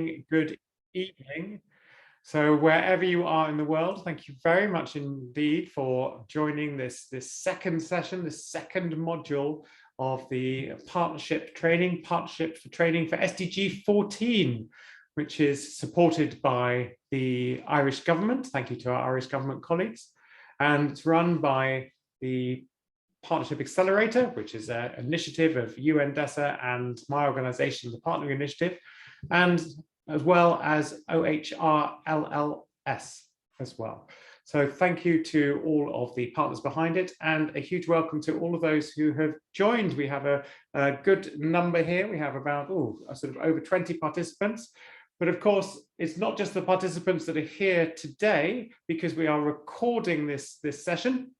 Good evening. So wherever you are in the world, thank you very much indeed for joining this second session, this second module of the Partnership for Training for SDG 14, which is supported by the Irish government. Thank you to our Irish government colleagues. And it's run by the Partnership Accelerator, which is an initiative of UNDESA and my organization, the Partnering Initiative, and as well as OHRLLS as well. So thank you to all of the partners behind it, and a huge welcome to all of those who have joined. We have a good number here. We have about sort of over 20 participants. But of course, it's not just the participants that are here today, because we are recording this session,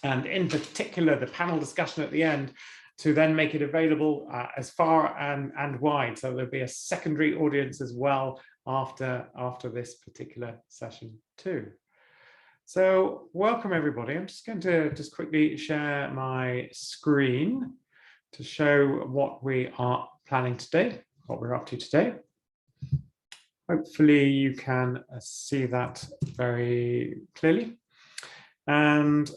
and in particular, the panel discussion at the end, to then make it available as far and wide. So there'll be a secondary audience as well after this particular session too. So welcome everybody. I'm just going to quickly share my screen to show what we are planning today, what we're up to today. Hopefully you can see that very clearly. And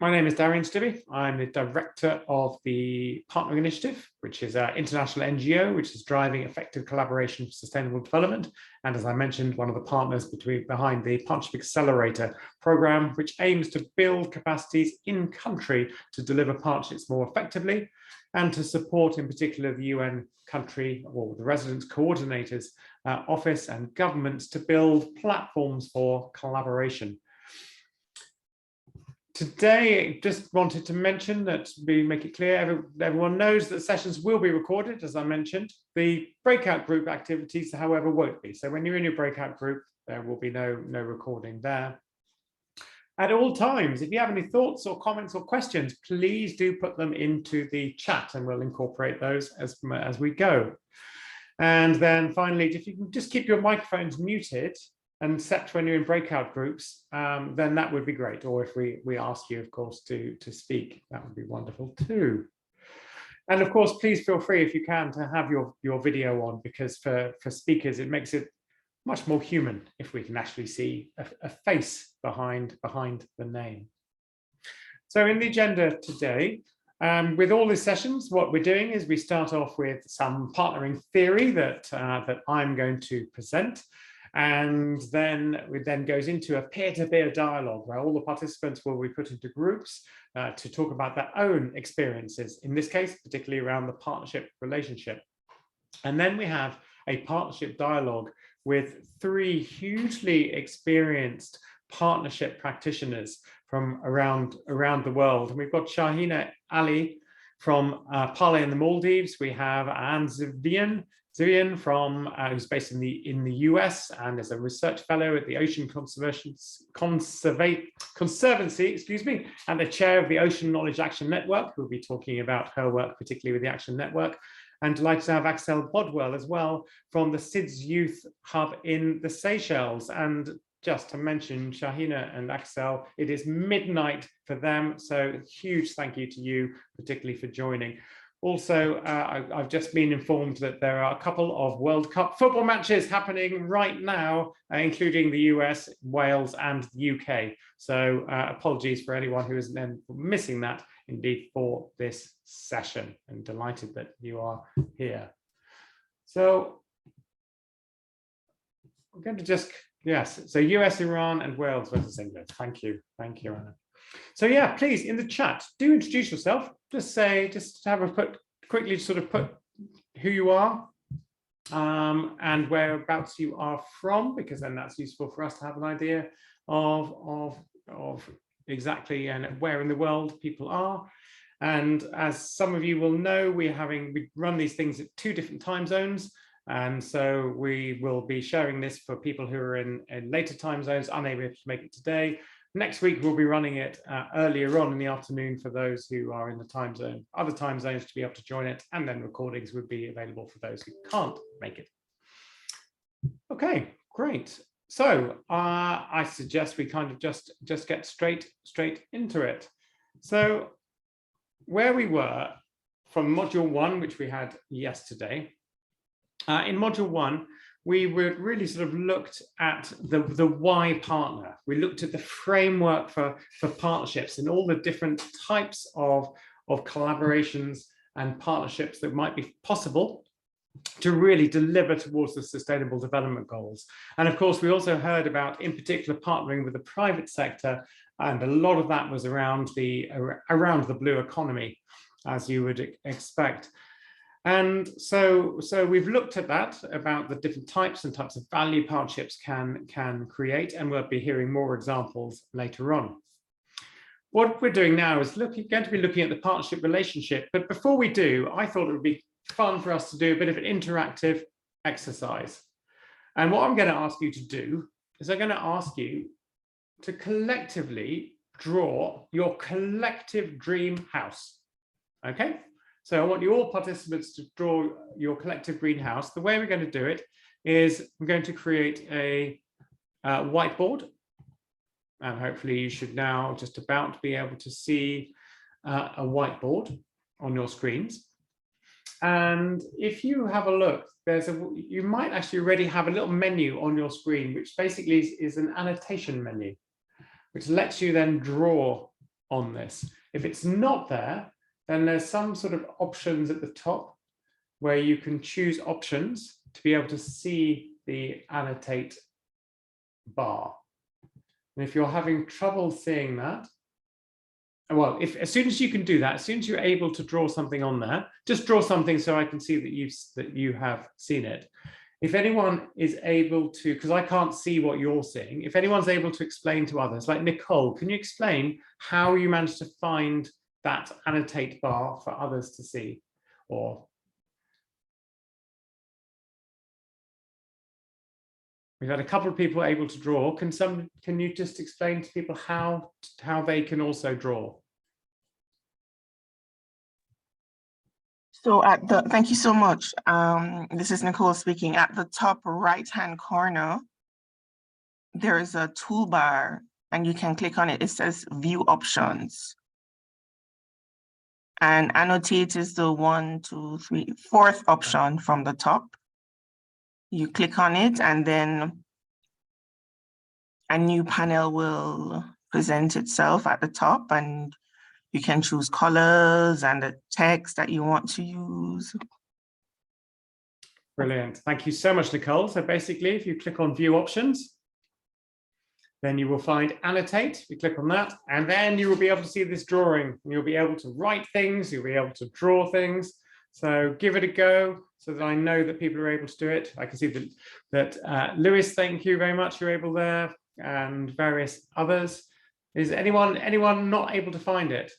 my name is Darian Stibbe. I'm the director of the Partnering Initiative, which is an international NGO, which is driving effective collaboration for sustainable development. And as I mentioned, one of the partners behind the Partnership Accelerator program, which aims to build capacities in country to deliver partnerships more effectively, and to support in particular the UN country or the residence coordinators office and governments to build platforms for collaboration. Today, just wanted to mention that we make it clear, everyone knows that sessions will be recorded, as I mentioned. The breakout group activities, however, won't be. So when you're in your breakout group, there will be no recording there. At all times, if you have any thoughts or comments or questions, please do put them into the chat and we'll incorporate those as we go. And then finally, if you can just keep your microphones muted, and except when you're in breakout groups, then that would be great. Or if we ask you, of course, to speak, that would be wonderful too. And of course, please feel free, if you can, to have your video on, because for speakers, it makes it much more human if we can actually see a face behind the name. So in the agenda today, with all these sessions, what we're doing is we start off with some partnering theory that I'm going to present. And then it goes into a peer-to-peer dialogue where all the participants will be put into groups to talk about their own experiences, in this case, particularly around the partnership relationship. And then we have a partnership dialogue with three hugely experienced partnership practitioners from around the world. And we've got Shahina Ali from Pale in the Maldives. We have Anne Zivian from who's based in the US and is a research fellow at the Ocean Conservancy, excuse me, and the chair of the Ocean Knowledge Action Network, who will be talking about her work, particularly with the Action Network. And delighted to have Axel Bodwell as well from the SIDS Youth Hub in the Seychelles. And just to mention Shahina and Axel, it is midnight for them. So huge thank you to you, particularly for joining. Also, I've just been informed that there are a couple of World Cup football matches happening right now, including the US, Wales, and the UK. So apologies for anyone who is then missing that indeed for this session, and delighted that you are here. So I'm going to just, yes, so US, Iran, and Wales versus England. Thank you, Anna. So yeah, please, in the chat, do introduce yourself. Just have a quickly sort of put who you are and whereabouts you are from, because then that's useful for us to have an idea of exactly and where in the world people are. And as some of you will know, we run these things at 2 different time zones. And so we will be sharing this for people who are in later time zones, unable to make it today. Next week, we'll be running it earlier on in the afternoon for those who are in the other time zones to be able to join it. And then recordings would be available for those who can't make it. Okay, great. So I suggest we kind of just get straight into it. So where we were from module 1, which we had yesterday. In module 1, we were really sort of looked at the why partner. We looked at the framework for partnerships and all the different types of collaborations and partnerships that might be possible to really deliver towards the Sustainable Development Goals. And of course, we also heard about, in particular, partnering with the private sector, and a lot of that was around the blue economy, as you would expect. And so we've looked at that, about the different types and types of value partnerships can create, and we'll be hearing more examples later on. What we're doing now is going to be looking at the partnership relationship. But before we do, I thought it would be fun for us to do a bit of an interactive exercise. And what I'm going to ask you to do is I'm going to ask you to collectively draw your collective dream house. Okay? So I want you all participants to draw your collective greenhouse. The way we're going to do it is I'm going to create a whiteboard. And hopefully you should now just about be able to see a whiteboard on your screens. And if you have a look, you might actually already have a little menu on your screen, which basically is an annotation menu, which lets you then draw on this. If it's not there, then there's some sort of options at the top where you can choose options to be able to see the annotate bar. And if you're having trouble seeing that, well, as soon as you can do that, as soon as you're able to draw something on there, just draw something so I can see that you have seen it. If anyone is able to, because I can't see what you're seeing, if anyone's able to explain to others, like Nicole, can you explain how you managed to find that annotate bar for others to see? Or we've had a couple of people able to draw. Can you just explain to people how they can also draw? So thank you so much. This is Nicole speaking. At the top right-hand corner, there is a toolbar and you can click on it. It says view options. And annotate is the 1, 2, 3, 4th option from the top. You click on it and then a new panel will present itself at the top, and you can choose colors and the text that you want to use. Brilliant. Thank you so much, Nicole. So basically, if you click on view options, then you will find annotate. You click on that, and then you will be able to see this drawing. And you'll be able to write things, you'll be able to draw things. So give it a go so that I know that people are able to do it. I can see that Lewis, thank you very much. You're able there, and various others. Is anyone not able to find it?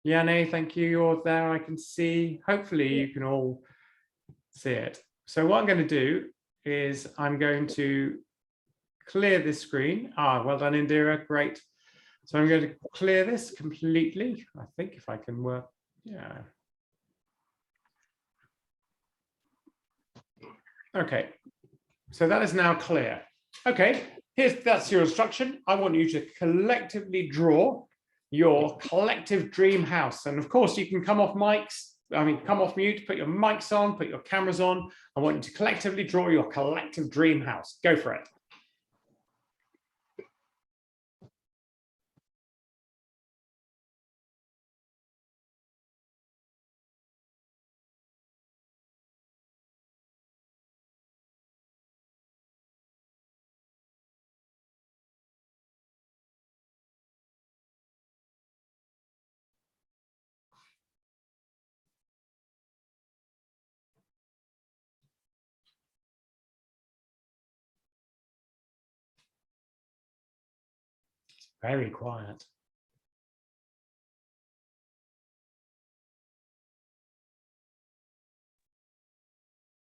Yanni, thank you. You're there. I can see. Hopefully you can all see it. So what I'm going to do is I'm going to clear this screen. Well done, Indira. Great. So I'm going to clear this completely. I think if I can work. Yeah. Okay. So that is now clear. Okay. That's your instruction. I want you to collectively draw your collective dream house. And of course, you can come off mute, put your mics on, put your cameras on. I want you to collectively draw your collective dream house. Go for it. Very quiet.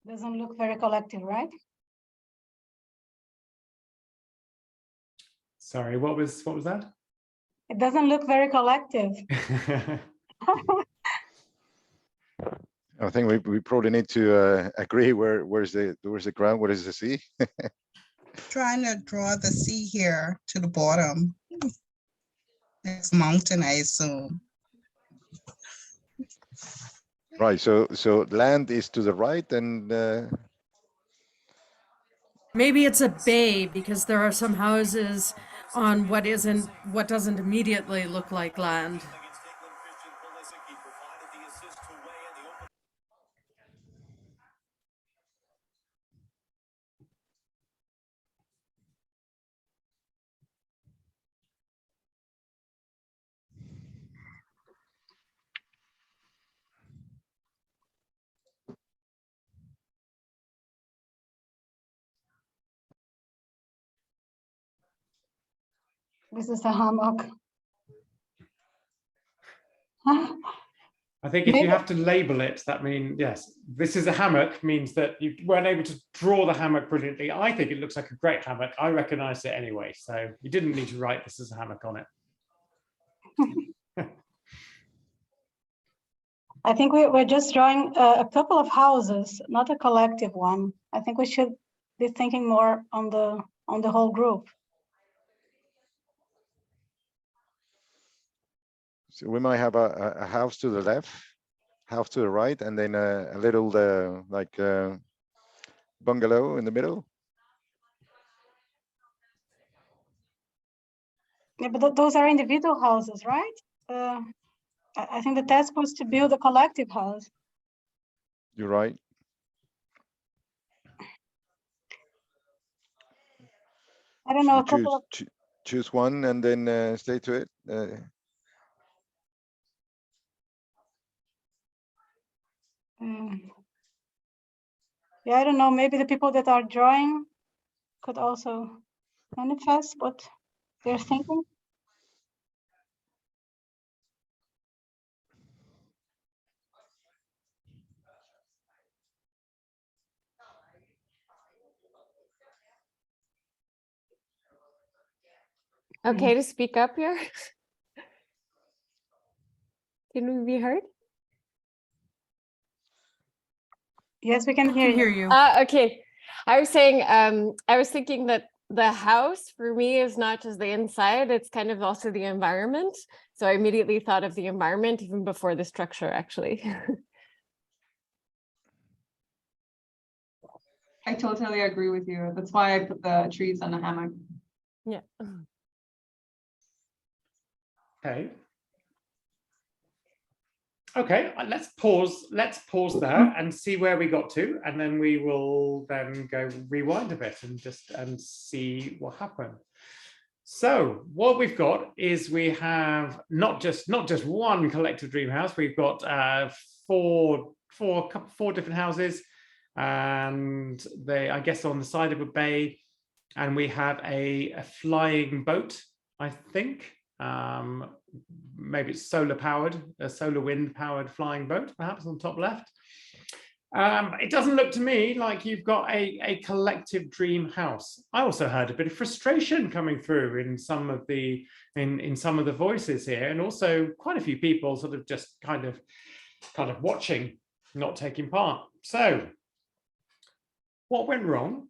Doesn't look very collective, right? Sorry, what was that? It doesn't look very collective. I think we probably need to agree where's the ground, what is the sea? Trying to draw the sea here to the bottom. Next mountain, I assume. Right, so land is to the right and Maybe it's a bay because there are some houses on what doesn't immediately look like land. This is a hammock. I think if Maybe- you have to label it, that means, yes, this is a hammock means that you weren't able to draw the hammock brilliantly. I think it looks like a great hammock. I recognized it anyway, so you didn't need to write this as a hammock on it. I think we're just drawing a couple of houses, not a collective one. I think we should be thinking more on the whole group. so we might have a house to the left, house to the right, and then a little like bungalow in the middle. Yeah, but those are individual houses, right? I think the task was to build a collective house. You're right. I don't know, a So choose couple of, choose one and then stay to it. yeah, I don't know, maybe the people that are drawing could also manifest what they're thinking. Okay to speak up here? Can we be heard? Yes, we can I hear can you. hear you. Okay. I was saying, I was thinking that the house for me is not just the inside, it's kind of also the environment. So I immediately thought of the environment even before the structure, actually. I totally agree with you. That's why I put the trees on the hammock. Yeah. Okay. Okay, let's pause there and see where we got to, and then we will then go rewind a bit and just see what happened. So what we've got is we have not just one collective dream house, we've got four different houses, and they, I guess, on the side of a bay, and we have a flying boat, I think. Maybe it's solar powered, a solar wind powered flying boat, perhaps on top left. It doesn't look to me like you've got a collective dream house. I also heard a bit of frustration coming through in some of the some of the voices here, and also quite a few people sort of just kind of watching, not taking part. So what went wrong?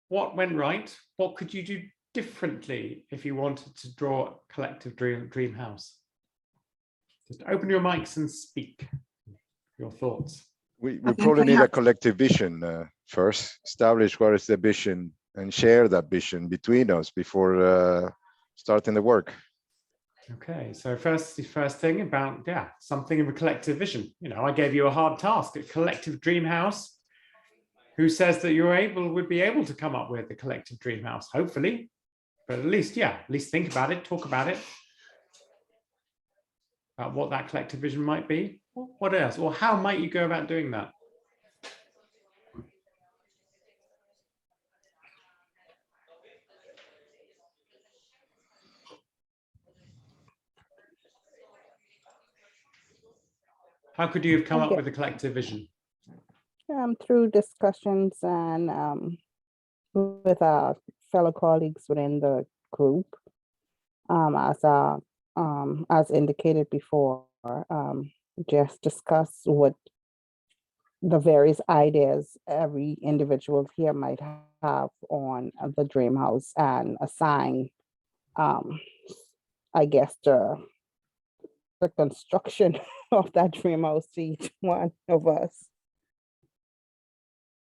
What went right? What could you do differently if you wanted to draw a collective dream house? Just open your mics and speak your thoughts. We think probably we need a have- collective vision first, establish what is the vision and share that vision between us before starting the work. Okay, so first thing about, yeah, something of a collective vision. You know, I gave you a hard task, a collective dream house. Who says that would be able to come up with a collective dream house? Hopefully, but at least, yeah, at least think about it, talk about it, about what that collective vision might be. What else? Or how might you go about doing that? How could you have come up Okay. with a collective vision? Through discussions and with our fellow colleagues within the group, as indicated before, just discuss what the various ideas every individual here might have on the dream house and assign, I guess, the construction of that dream house to each one of us.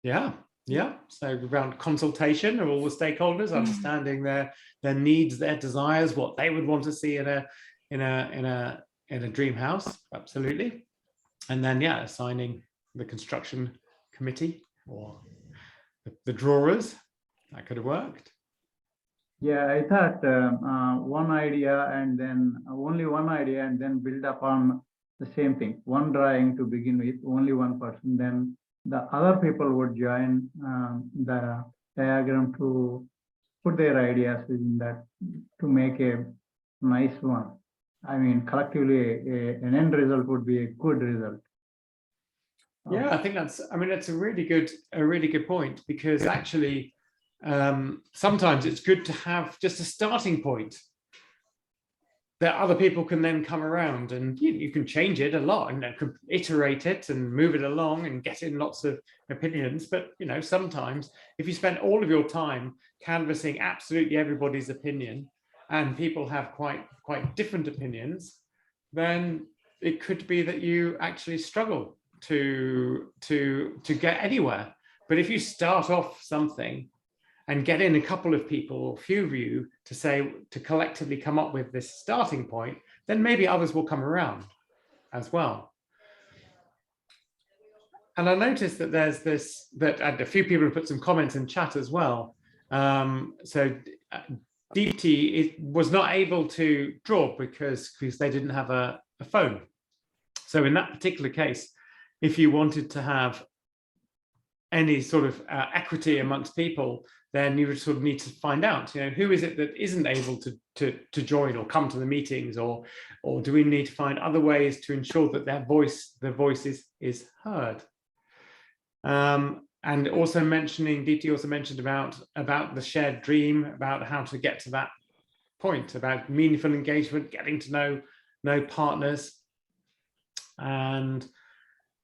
Yeah, yeah. So around consultation of all the stakeholders, understanding their needs, their desires, what they would want to see in a dream house. Absolutely. And then yeah, assigning the construction committee or the drawers. That could have worked. Yeah, I thought one idea and then only one idea and then build upon the same thing. One drawing to begin with, only one person, then the other people would join the diagram to put their ideas within that to make a nice one. I mean, collectively, an end result would be a good result. Yeah, I think that's a really good point, because actually sometimes it's good to have just a starting point that other people can then come around, and you can change it a lot and iterate it and move it along and get in lots of opinions. But sometimes if you spend all of your time canvassing absolutely everybody's opinion and people have quite different opinions, then it could be that you actually struggle to get anywhere. But if you start off something and get in a couple of people or few of you to collectively come up with this starting point, then maybe others will come around as well. And I noticed that there's and a few people have put some comments in chat as well. So Deepti was not able to draw because they didn't have a phone. So in that particular case, if you wanted to have any sort of equity amongst people, then you would sort of need to find out, who is it that isn't able to join or come to the meetings, or do we need to find other ways to ensure that their voice is heard? And also Deepti also mentioned about the shared dream, about how to get to that point, about meaningful engagement, getting to know partners, and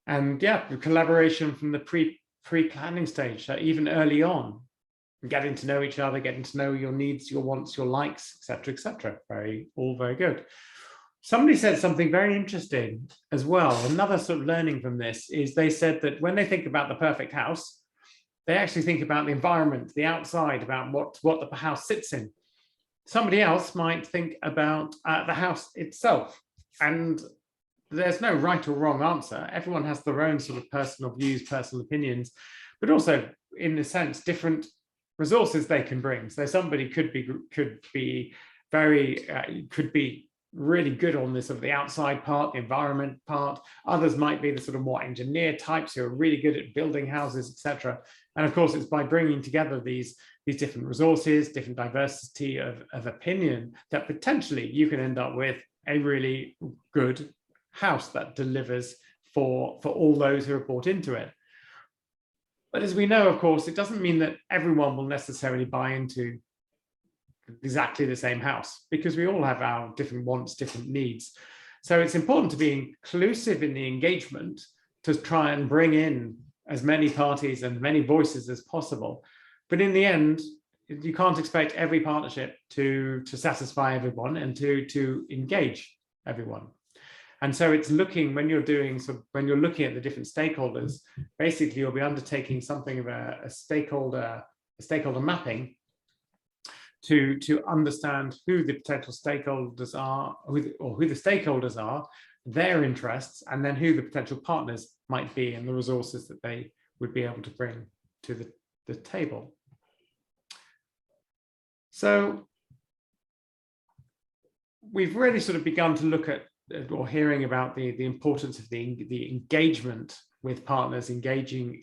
yeah, the collaboration from the pre-planning stage, so even early on, getting to know each other, getting to know your needs, your wants, your likes, etc., etc. All very good. Somebody said something very interesting as well. Another sort of learning from this is they said that when they think about the perfect house, they actually think about the environment, the outside, about what the house sits in. Somebody else might think about the house itself, and there's no right or wrong answer. Everyone has their own sort of personal views, personal opinions, but also, in a sense, different resources they can bring. So somebody could be really good on this sort of the outside part, the environment part. Others might be the sort of more engineer types who are really good at building houses, etc. And of course, it's by bringing together these different resources, different diversity of opinion, that potentially you can end up with a really good house that delivers for all those who are bought into it. But as we know, of course, it doesn't mean that everyone will necessarily buy into exactly the same house, because we all have our different wants, different needs. So it's important to be inclusive in the engagement, to try and bring in as many parties and many voices as possible. But in the end, you can't expect every partnership to satisfy everyone and to engage everyone. And so it's looking, when you're looking at the different stakeholders, basically you'll be undertaking something of a stakeholder mapping to understand who the potential stakeholders are, or who the stakeholders are, their interests, and then who the potential partners might be and the resources that they would be able to bring to the table. So we've really sort of begun to look at, or hearing about the importance of the engagement with partners, engaging,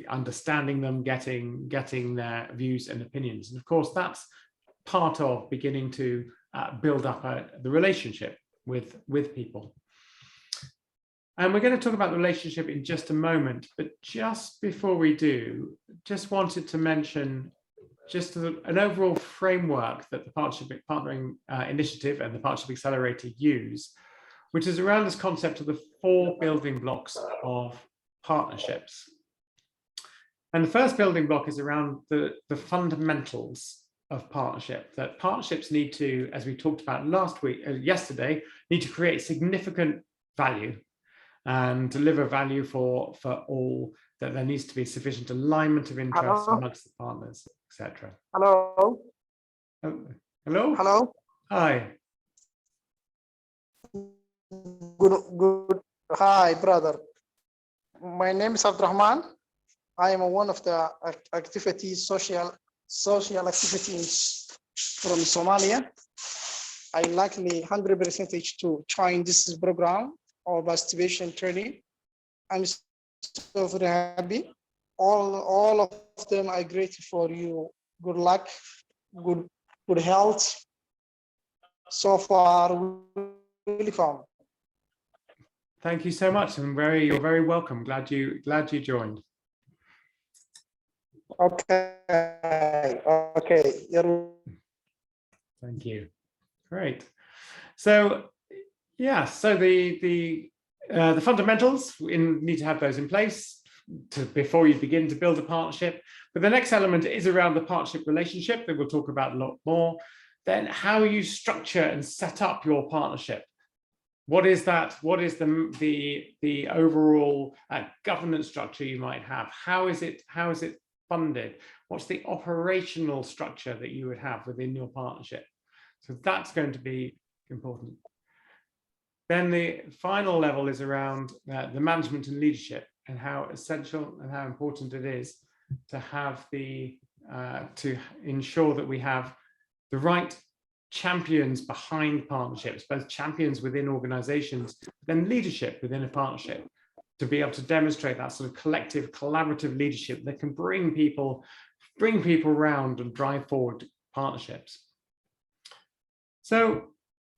understanding them, getting their views and opinions. And of course, that's part of beginning to build up the relationship with people. And we're going to talk about the relationship in just a moment, but just before we do, just wanted to mention just an overall framework that the Partnering Initiative and the Partnership Accelerator use, which is around this concept of the 4 building blocks of partnerships. And the first building block is around the fundamentals of partnership, that partnerships need to, as we talked about yesterday, need to create significant value and deliver value for all, that there needs to be sufficient alignment of interests amongst the partners, etc. Hello. Oh, hello? Hello. Hi. Good. Hi, brother. My name is Abdurrahman. I am one of the activities, social activities from Somalia. I likely 100% to join this program of masturbation training. I'm so very happy. All of them are grateful for you. Good luck, good health. So far, welcome. Thank you so much, and you're very welcome. Glad you joined. Okay. Thank you. Great. So yeah, so the fundamentals, need to have those in place before you begin to build a partnership. But the next element is around the partnership relationship that we'll talk about a lot more. Then how you structure and set up your partnership. What is that? What is the overall governance structure you might have? How is it funded? What's the operational structure that you would have within your partnership? So that's going to be important. Then the final level is around the management and leadership, and how essential and how important it is to have to ensure that we have the right champions behind partnerships, both champions within organizations, then leadership within a partnership, to be able to demonstrate that sort of collective, collaborative leadership that can bring people around and drive forward partnerships. So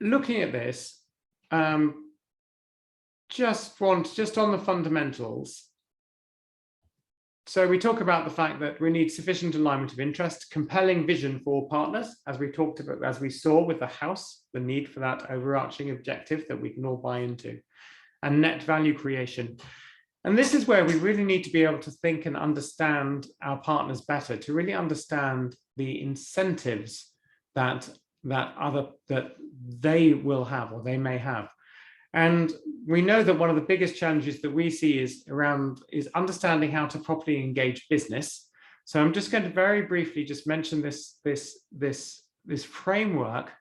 looking at this, just on the fundamentals. So we talk about the fact that we need sufficient alignment of interest, compelling vision for partners, as we talked about, as we saw with the house, the need for that overarching objective that we can all buy into, and net value creation. And this is where we really need to be able to think and understand our partners better, to really understand the incentives that they will have, or they may have. And we know that one of the biggest challenges that we see is understanding how to properly engage business. So I'm just going to very briefly just mention this framework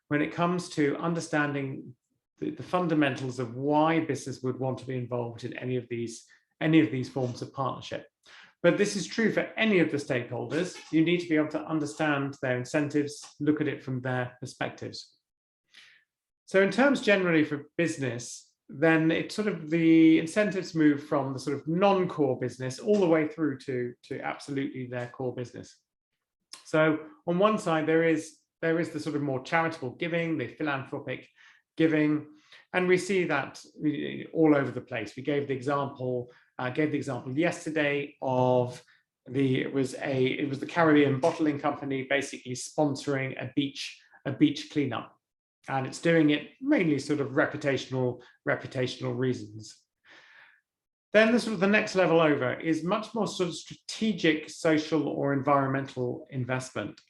when it comes to understanding the fundamentals of why business would want to be involved in any of these forms of partnership. But this is true for any of the stakeholders. You need to be able to understand their incentives, look at it from their perspectives. So in terms generally for business, then it's sort of the incentives move from the sort of non-core business all the way through to absolutely their core business. So on one side, there is the sort of more charitable giving, the philanthropic giving, and we see that all over the place. We gave the example yesterday of it was the Caribbean Bottling Company basically sponsoring a beach cleanup. And it's doing it mainly sort of reputational reasons. Then the next level over is much more sort of strategic social or environmental investment.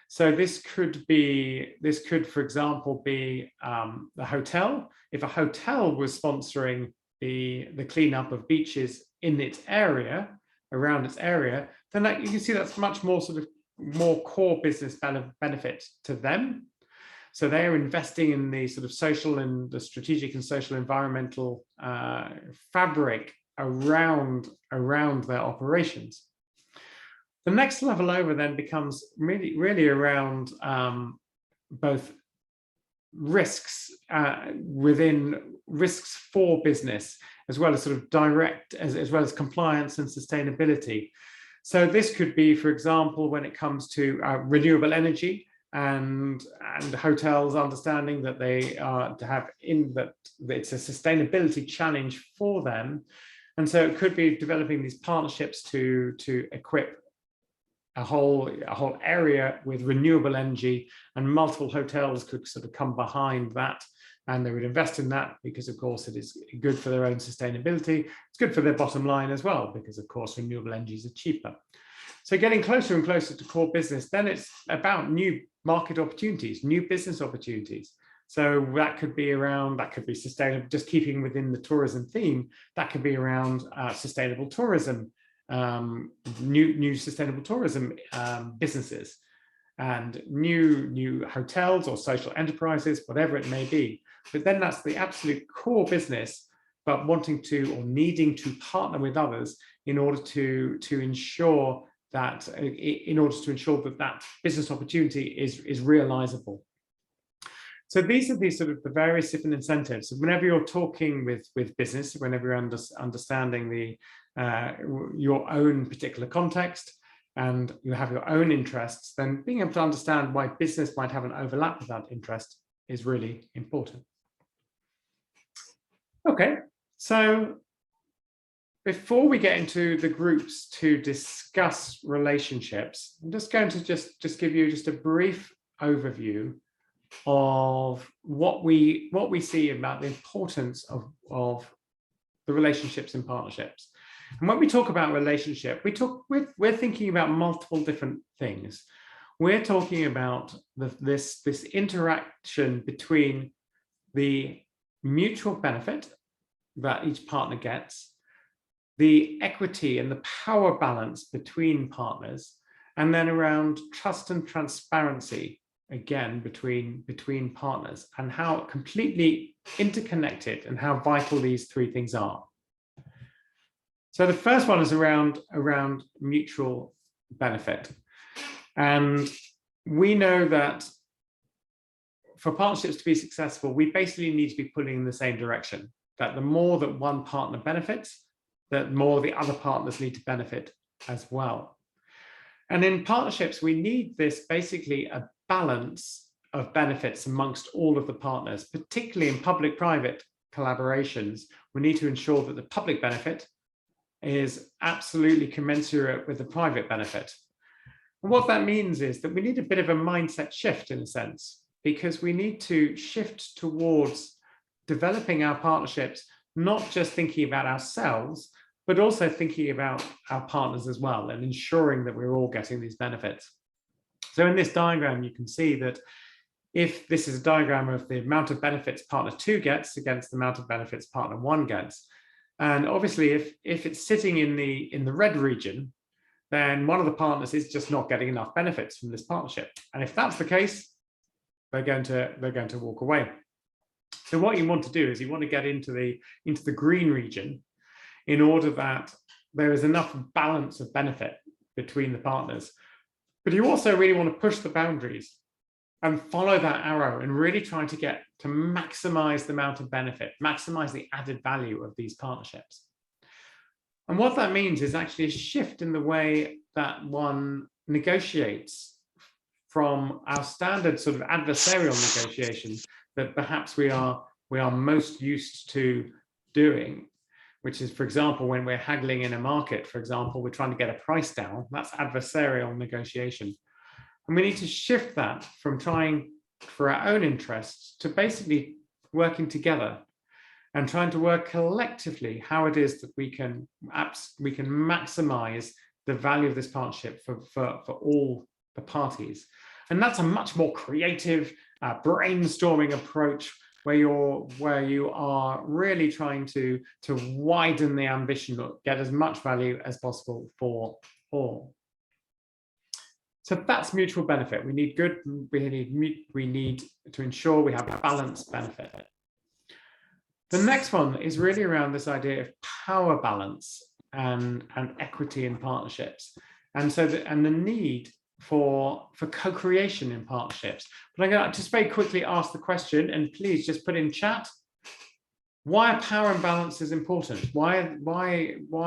So this could, for example, be the hotel. If a hotel was sponsoring the cleanup of beaches in its area, around its area, then you can see that's much more sort of more core business benefit to them. So they are investing in the sort of social and the strategic and social environmental fabric around their operations. The next level over then becomes really around both risks within risks for business, as well as sort of direct, as well as compliance and sustainability. So this could be, for example, when it comes to renewable energy, and hotels understanding that they are to have that it's a sustainability challenge for them. And so it could be developing these partnerships to equip a whole area with renewable energy, and multiple hotels could sort of come behind that, and they would invest in that because of course it is good for their own sustainability. It's good for their bottom line as well, because of course renewable energies are cheaper. So getting closer and closer to core business, then it's about new market opportunities, new business opportunities. So that could be around, that could be sustainable, just keeping within the tourism theme, that could be around sustainable tourism, new sustainable tourism businesses, and new hotels or social enterprises, whatever it may be. But then that's the absolute core business, but wanting to or needing to partner with others in order to ensure that that business opportunity is realizable. So these are the sort of the various different incentives. Whenever you're talking with business, whenever you're understanding your own particular context and you have your own interests, then being able to understand why business might have an overlap with that interest is really important. Okay, so before we get into the groups to discuss relationships, I'm just going to just give you just a brief overview of what we see about the importance of the relationships and partnerships. And when we talk about relationship, we're thinking about multiple different things. We're talking about this interaction between the mutual benefit that each partner gets, the equity and the power balance between partners, and then around trust and transparency, again, between partners, and how completely interconnected and how vital these three things are. So the first one is around mutual benefit. And we know that for partnerships to be successful, we basically need to be pulling in the same direction, that the more that one partner benefits, that more the other partners need to benefit as well. And in partnerships, we need this basically a balance of benefits amongst all of the partners, particularly in public-private collaborations. We need to ensure that the public benefit is absolutely commensurate with the private benefit. And what that means is that we need a bit of a mindset shift in a sense, because we need to shift towards developing our partnerships, not just thinking about ourselves, but also thinking about our partners as well, and ensuring that we're all getting these benefits. So in this diagram, you can see that if this is a diagram of the amount of benefits partner 2 gets against the amount of benefits partner 1 gets. And obviously, if it's sitting in the red region, then one of the partners is just not getting enough benefits from this partnership. And if that's the case, they're going to walk away. So what you want to do is you want to get into the green region in order that there is enough balance of benefit between the partners. But you also really want to push the boundaries and follow that arrow and really try to maximize the amount of benefit, maximize the added value of these partnerships. And what that means is actually a shift in the way that one negotiates from our standard sort of adversarial negotiations that perhaps we are most used to doing, which is, for example, when we're haggling in a market, for example, we're trying to get a price down, that's adversarial negotiation. And we need to shift that from trying for our own interests to basically working together and trying to work collectively how it is that we can maximize the value of this partnership for all the parties. And that's a much more creative brainstorming approach where you are really trying to widen the ambition, get as much value as possible for all. So that's mutual benefit. We need to ensure we have a balanced benefit. The next one is really around this idea of power balance and equity in partnerships, and the need for co-creation in partnerships. But I'm going to just very quickly ask the question, and please just put in chat, why are power imbalances important? Why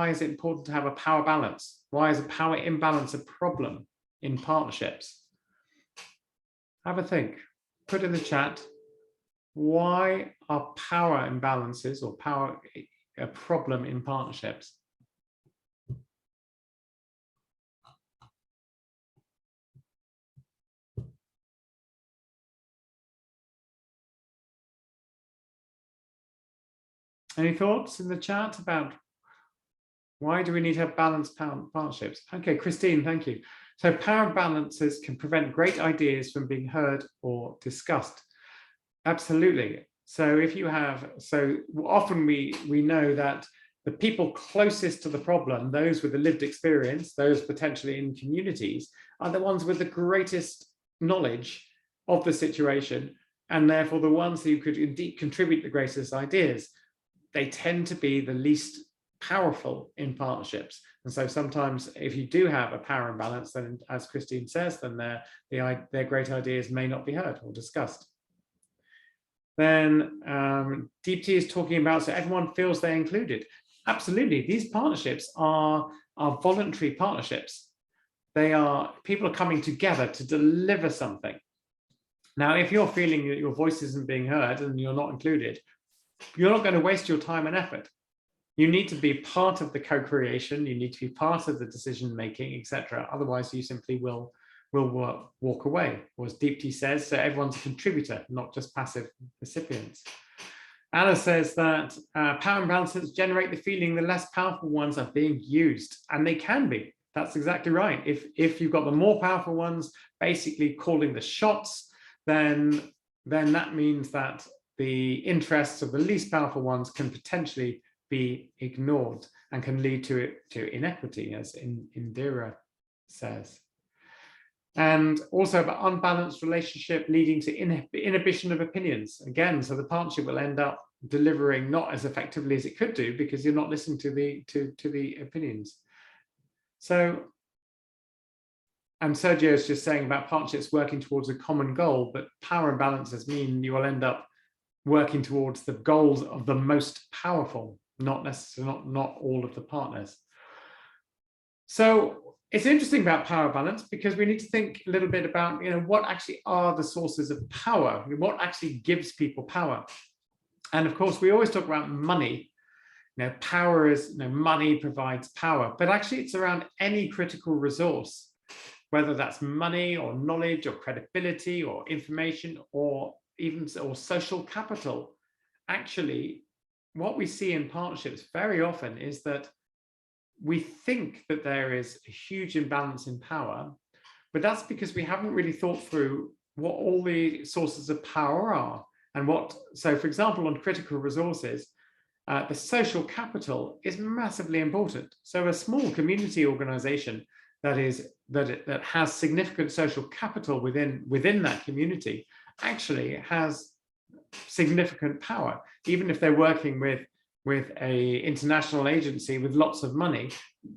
is it important to have a power balance? Why is a power imbalance a problem in partnerships? Have a think, put in the chat, why are power imbalances or power a problem in partnerships? Any thoughts in the chat about why do we need to have balanced partnerships? Okay, Christine, thank you. So power imbalances can prevent great ideas from being heard or discussed. Absolutely. So if you have, so often we know that the people closest to the problem, those with the lived experience, those potentially in communities, are the ones with the greatest knowledge of the situation, and therefore the ones who could indeed contribute the greatest ideas. They tend to be the least powerful in partnerships. And so sometimes if you do have a power imbalance, then as Christine says, then their great ideas may not be heard or discussed. Then Deepti is talking about, so everyone feels they're included. Absolutely, these partnerships are voluntary partnerships. They are, people are coming together to deliver something. Now, if you're feeling that your voice isn't being heard and you're not included, you're not going to waste your time and effort. You need to be part of the co-creation, you need to be part of the decision-making, etc. Otherwise, you simply will walk away. Or as Deepti says, so everyone's a contributor, not just passive recipients. Anna says that power imbalances generate the feeling the less powerful ones are being used, and they can be. That's exactly right. If you've got the more powerful ones basically calling the shots, then that means that the interests of the least powerful ones can potentially be ignored and can lead to inequity, as Indira says. And also about unbalanced relationship leading to inhibition of opinions. Again, so the partnership will end up delivering not as effectively as it could do because you're not listening to the opinions. So, and Sergio is just saying about partnerships working towards a common goal, but power imbalances mean you will end up working towards the goals of the most powerful, not necessarily not all of the partners. So it's interesting about power balance because we need to think a little bit about, what actually are the sources of power, what actually gives people power. And of course, we always talk about money. Power is, money provides power, but actually it's around any critical resource, whether that's money or knowledge or credibility or information or even social capital. Actually, what we see in partnerships very often is that we think that there is a huge imbalance in power, but that's because we haven't really thought through what all the sources of power are and so for example, on critical resources, the social capital is massively important. So a small community organization that has significant social capital within that community actually has significant power, even if they're working with a international agency with lots of money.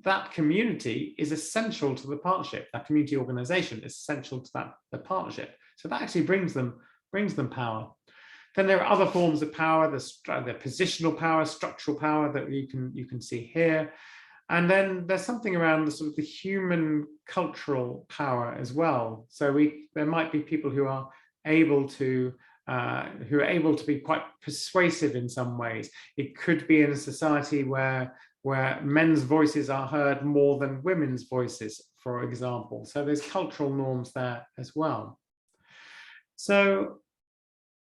That community is essential to the partnership. That community organization is essential to the partnership. So that actually brings them power. Then there are other forms of power, the positional power, structural power that you can see here. And then there's something around the sort of the human cultural power as well. So there might be people who are able to be quite persuasive in some ways. It could be in a society where men's voices are heard more than women's voices, for example. So there's cultural norms there as well. So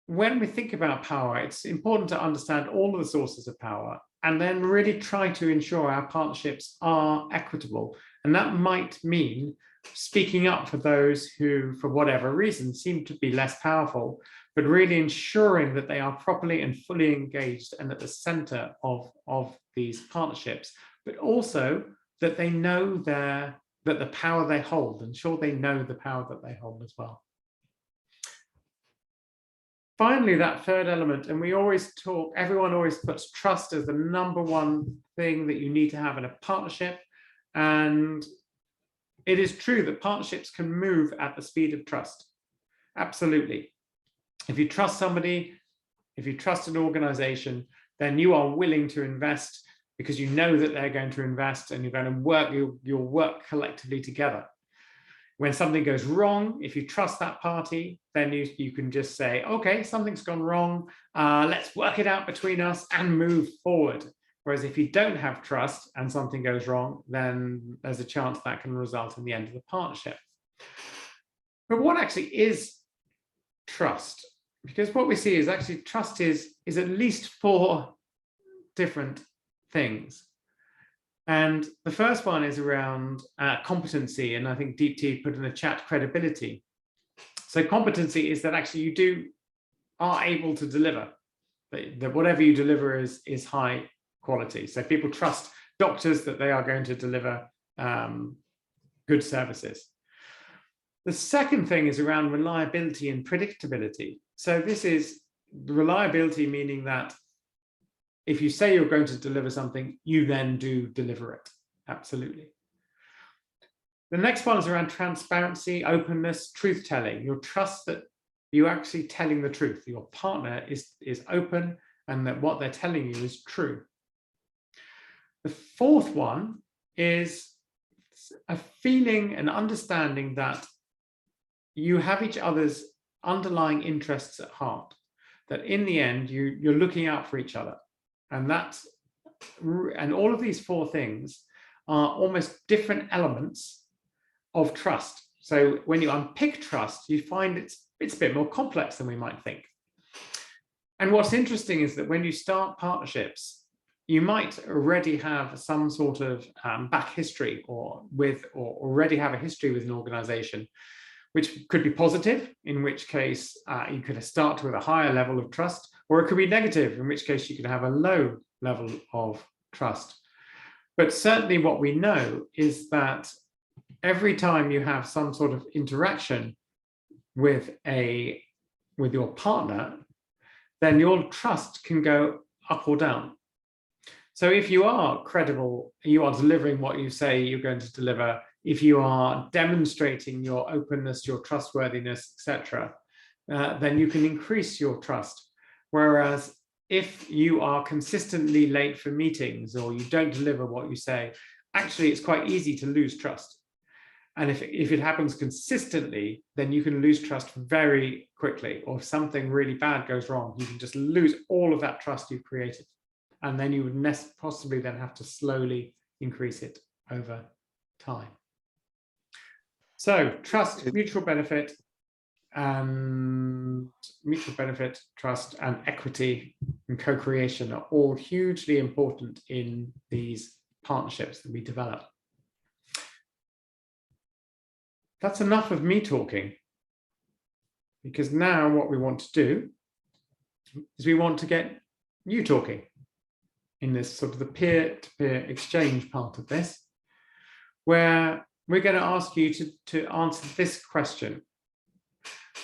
when we think about power, it's important to understand all of the sources of power and then really try to ensure our partnerships are equitable. And that might mean speaking up for those who, for whatever reason, seem to be less powerful, but really ensuring that they are properly and fully engaged and at the center of these partnerships, but also that they know that the power they hold, ensure they know the power that they hold as well. Finally, that third element, and everyone always puts trust as the #1 thing that you need to have in a partnership. And it is true that partnerships can move at the speed of trust. Absolutely. If you trust somebody, if you trust an organization, then you are willing to invest because you know that they're going to invest and you're going to you'll work collectively together. When something goes wrong, if you trust that party, then you can just say, okay, something's gone wrong, let's work it out between us and move forward. Whereas if you don't have trust and something goes wrong, then there's a chance that can result in the end of the partnership. But what actually is trust? Because what we see is actually trust is at least 4 different things. And the first one is around competency, and I think Deepti put in the chat credibility. So competency is that actually are able to deliver, that whatever you deliver is high quality. So people trust doctors that they are going to deliver good services. The second thing is around reliability and predictability. So this is reliability, meaning that if you say you're going to deliver something, you then do deliver it. Absolutely. The next one is around transparency, openness, truth-telling. Your trust that you're actually telling the truth. Your partner is open and that what they're telling you is true. The fourth one is a feeling and understanding that you have each other's underlying interests at heart, that in the end, you're looking out for each other. And all of these four things are almost different elements of trust. So when you unpick trust, you find it's a bit more complex than we might think. And what's interesting is that when you start partnerships, you might already have some sort of back history or already have a history with an organization, which could be positive, in which case you could start with a higher level of trust, or it could be negative, in which case you could have a low level of trust. But certainly what we know is that every time you have some sort of interaction with your partner, then your trust can go up or down. So if you are credible, you are delivering what you say you're going to deliver, if you are demonstrating your openness, your trustworthiness, etc., then you can increase your trust. Whereas if you are consistently late for meetings or you don't deliver what you say, actually it's quite easy to lose trust. And if it happens consistently, then you can lose trust very quickly. Or if something really bad goes wrong, you can just lose all of that trust you've created. And then you would possibly then have to slowly increase it over time. So trust, mutual benefit, trust, and equity and co-creation are all hugely important in these partnerships that we develop. That's enough of me talking, because now what we want to do is we want to get you talking in this sort of the peer-to-peer exchange part of this, where we're going to ask you to answer this question.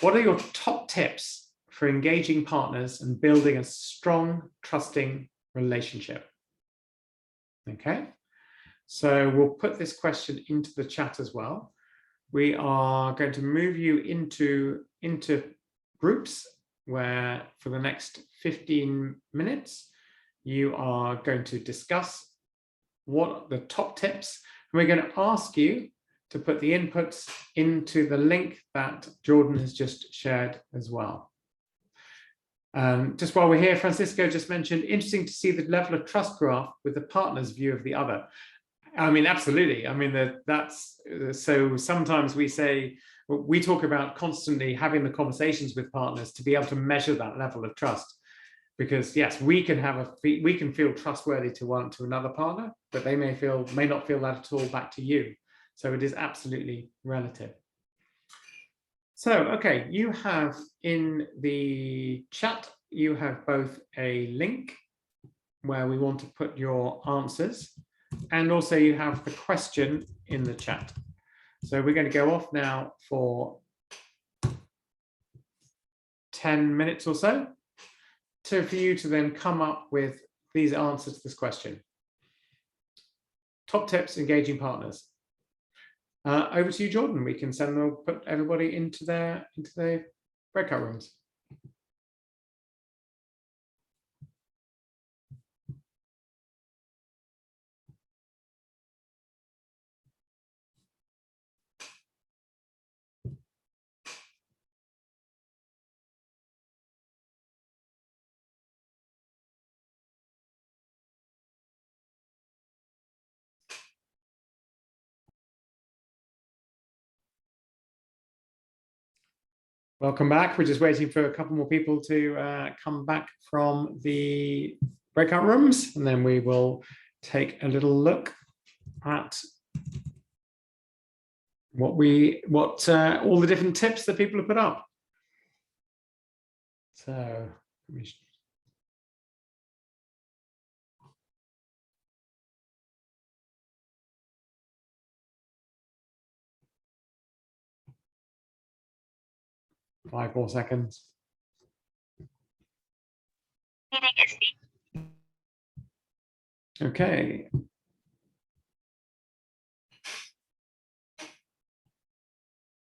What are your top tips for engaging partners and building a strong, trusting relationship? Okay, so we'll put this question into the chat as well. We are going to move you into groups where for the next 15 minutes, you are going to discuss what the top tips. We're going to ask you to put the inputs into the link that Jordan has just shared as well. Just while we're here, Francisco just mentioned, interesting to see the level of trust graph with the partner's view of the other. I mean, absolutely. I mean, that's so sometimes we talk about constantly having the conversations with partners to be able to measure that level of trust. Because yes, we can feel trustworthy to another partner, but they may not feel that at all back to you. So it is absolutely relative. So, okay, you have in the chat, you have both a link where we want to put your answers, and also you have the question in the chat. So we're going to go off now for 10 minutes or so, for you to then come up with these answers to this question. Top tips, engaging partners. Over to you, Jordan. We can put everybody into their breakout rooms. Welcome back. We're just waiting for a couple more people to come back from the breakout rooms, and then we will take a little look at what all the different tips that people have put up. So five more seconds. Okay.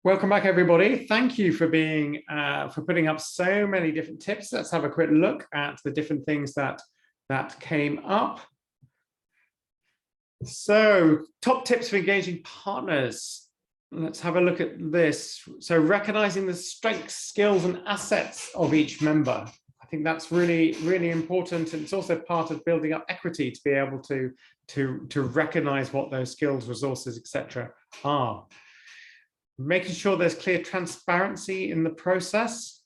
Welcome back, everybody. Thank you for being for putting up so many different tips. Let's have a quick look at the different things that came up. So, top tips for engaging partners. Let's have a look at this. So, recognizing the strengths, skills, and assets of each member. I think that's really, really important, and it's also part of building up equity to be able to recognize what those skills, resources, etc. are. Making sure there's clear transparency in the process.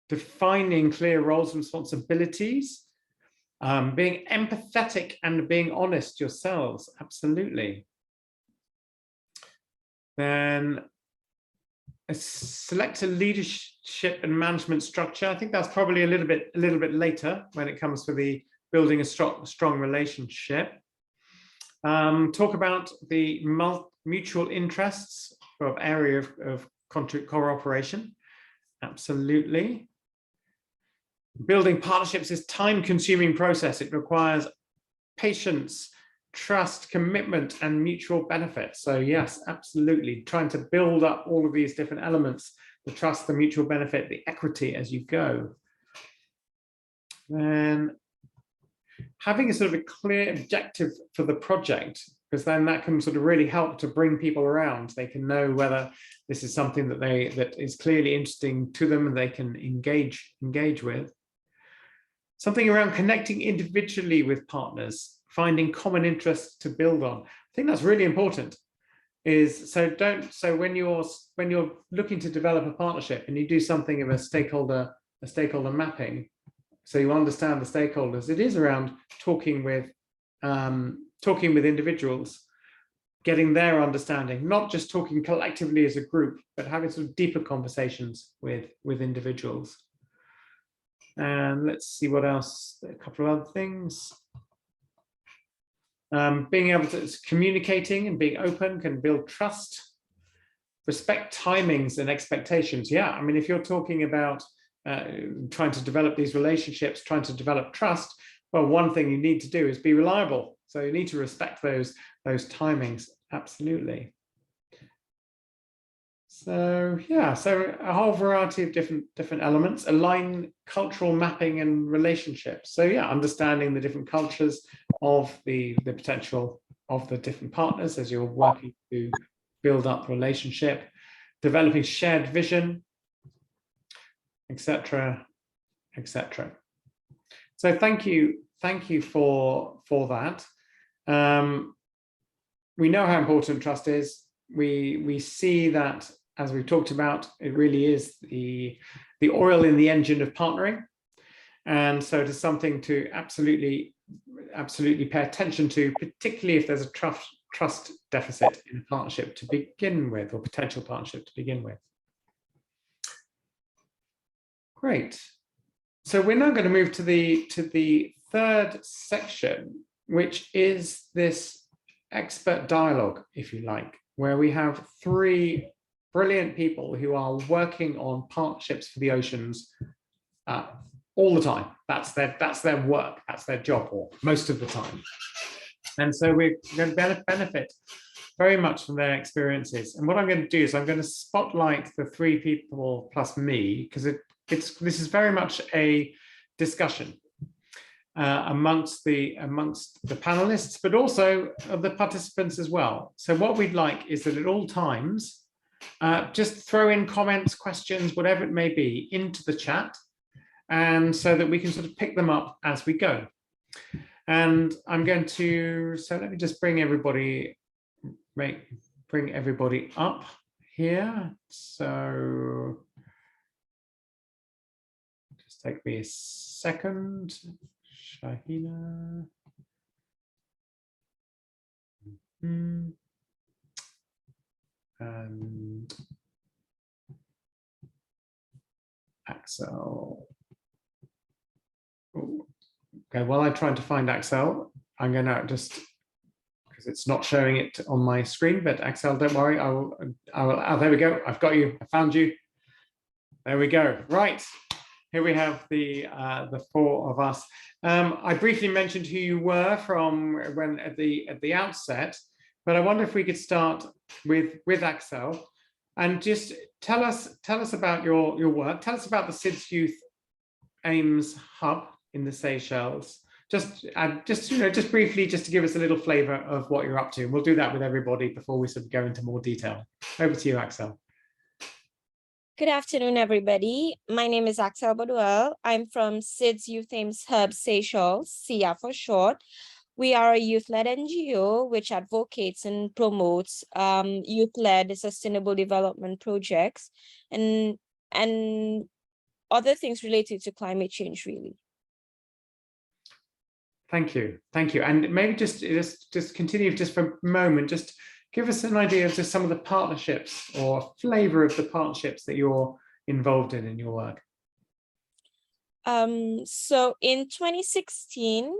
Defining clear roles and responsibilities. Being empathetic and being honest yourselves, absolutely. Then select a leadership and management structure. I think that's probably a little bit later when it comes to the building a strong relationship. Talk about the mutual interests of area of cooperation. Absolutely. Building partnerships is time-consuming process. It requires patience, trust, commitment, and mutual benefit. So yes, absolutely. Trying to build up all of these different elements, the trust, the mutual benefit, the equity as you go. Then having a sort of a clear objective for the project, because then that can sort of really help to bring people around. They can know whether this is something that is clearly interesting to them and they can engage with. Something around connecting individually with partners, finding common interests to build on. I think that's really important. So when you're looking to develop a partnership and you do something of a stakeholder mapping, so you understand the stakeholders, it is around talking with individuals, getting their understanding, not just talking collectively as a group, but having sort of deeper conversations with individuals. And let's see what else, a couple of other things. Being able to communicating and being open can build trust. Respect timings and expectations. Yeah, I mean, if you're talking about trying to develop these relationships, trying to develop trust, well, one thing you need to do is be reliable. So you need to respect those timings, absolutely. So yeah, so a whole variety of different elements. Align cultural mapping and relationships. So yeah, understanding the different cultures of the potential of the different partners as you're working to build up relationship, developing shared vision, etc., etc. So thank you for that. We know how important trust is. We see that, as we've talked about, it really is the oil in the engine of partnering, and so it is something to absolutely pay attention to, particularly if there's a trust deficit in a partnership to begin with, or potential partnership to begin with. Great. So we're now going to move to the third section, which is this expert dialogue, if you like, where we have three brilliant people who are working on partnerships for the oceans all the time. That's their work, that's their job, or most of the time. And so we're going to benefit very much from their experiences. And what I'm going to do is I'm going to spotlight the three people plus me, because this is very much a discussion amongst the panelists, but also the participants as well. So what we'd like is that at all times, just throw in comments, questions, whatever it may be, into the chat, and so that we can sort of pick them up as we go. And I'm going to, so let me just bring everybody up here. So just take me a second. Shahina. And Axel. Ooh. Okay, while I'm trying to find Axel, I'm going to just, because it's not showing it on my screen, but Axel, don't worry, I will, oh, there we go. I've got you, I found you. There we go. Right, here we have the four of us. I briefly mentioned who you were from when at the outset, but I wonder if we could start with Axel and just tell us about your work. Tell us about the SIDS Youth Aims Hub in the Seychelles. Just briefly, just to give us a little flavour of what you're up to. And we'll do that with everybody before we sort of go into more detail. Over to you, Axel. Good afternoon, everybody. My name is Axel Baduel. I'm from SIDS Youth Aims Hub Seychelles, SIA for short. We are a youth-led NGO which advocates and promotes youth-led sustainable development projects and other things related to climate change, really. Thank you. And maybe just continue just for a moment, just give us an idea of just some of the partnerships or flavor of the partnerships that you're involved in your work. So in 2016,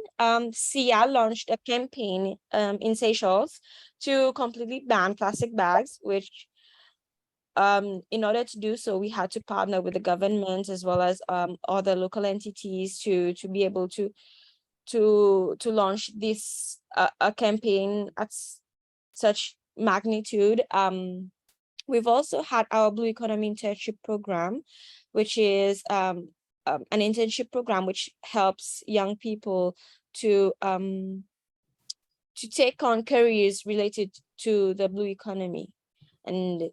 SIA launched a campaign in Seychelles to completely ban plastic bags, which in order to do so, we had to partner with the government as well as other local entities to be able to launch this a campaign at such magnitude. We've also had our Blue Economy Internship Program, which is an internship program which helps young people to take on careers related to the blue economy. And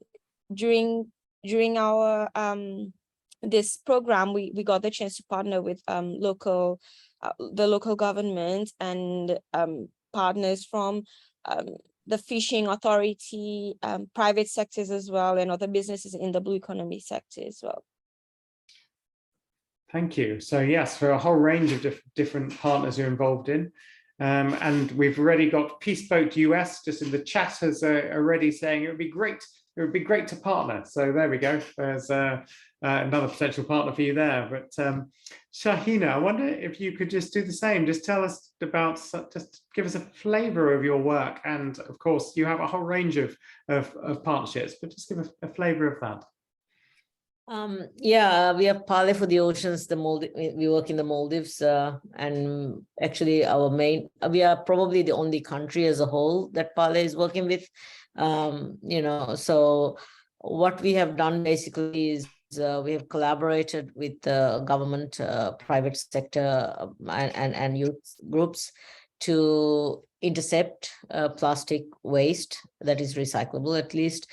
during our this program, we got the chance to partner with the local government and partners from the fishing authority, private sectors as well, and other businesses in the blue economy sector as well. Thank you. So yes, for a whole range of different partners you're involved in. And we've already got Peace Boat US just in the chat has already saying it would be great to partner. So there we go. There's another potential partner for you there. But Shahina, I wonder if you could just do the same. Just tell us about, just give us a flavor of your work. And of course, you have a whole range of partnerships, but just give us a flavor of that. Yeah, we have Parley for the Oceans, we work in the Maldives, and actually we are probably the only country as a whole that Parley is working with. So what we have done basically is we have collaborated with the government, private sector, and youth groups to intercept plastic waste that is recyclable, at least.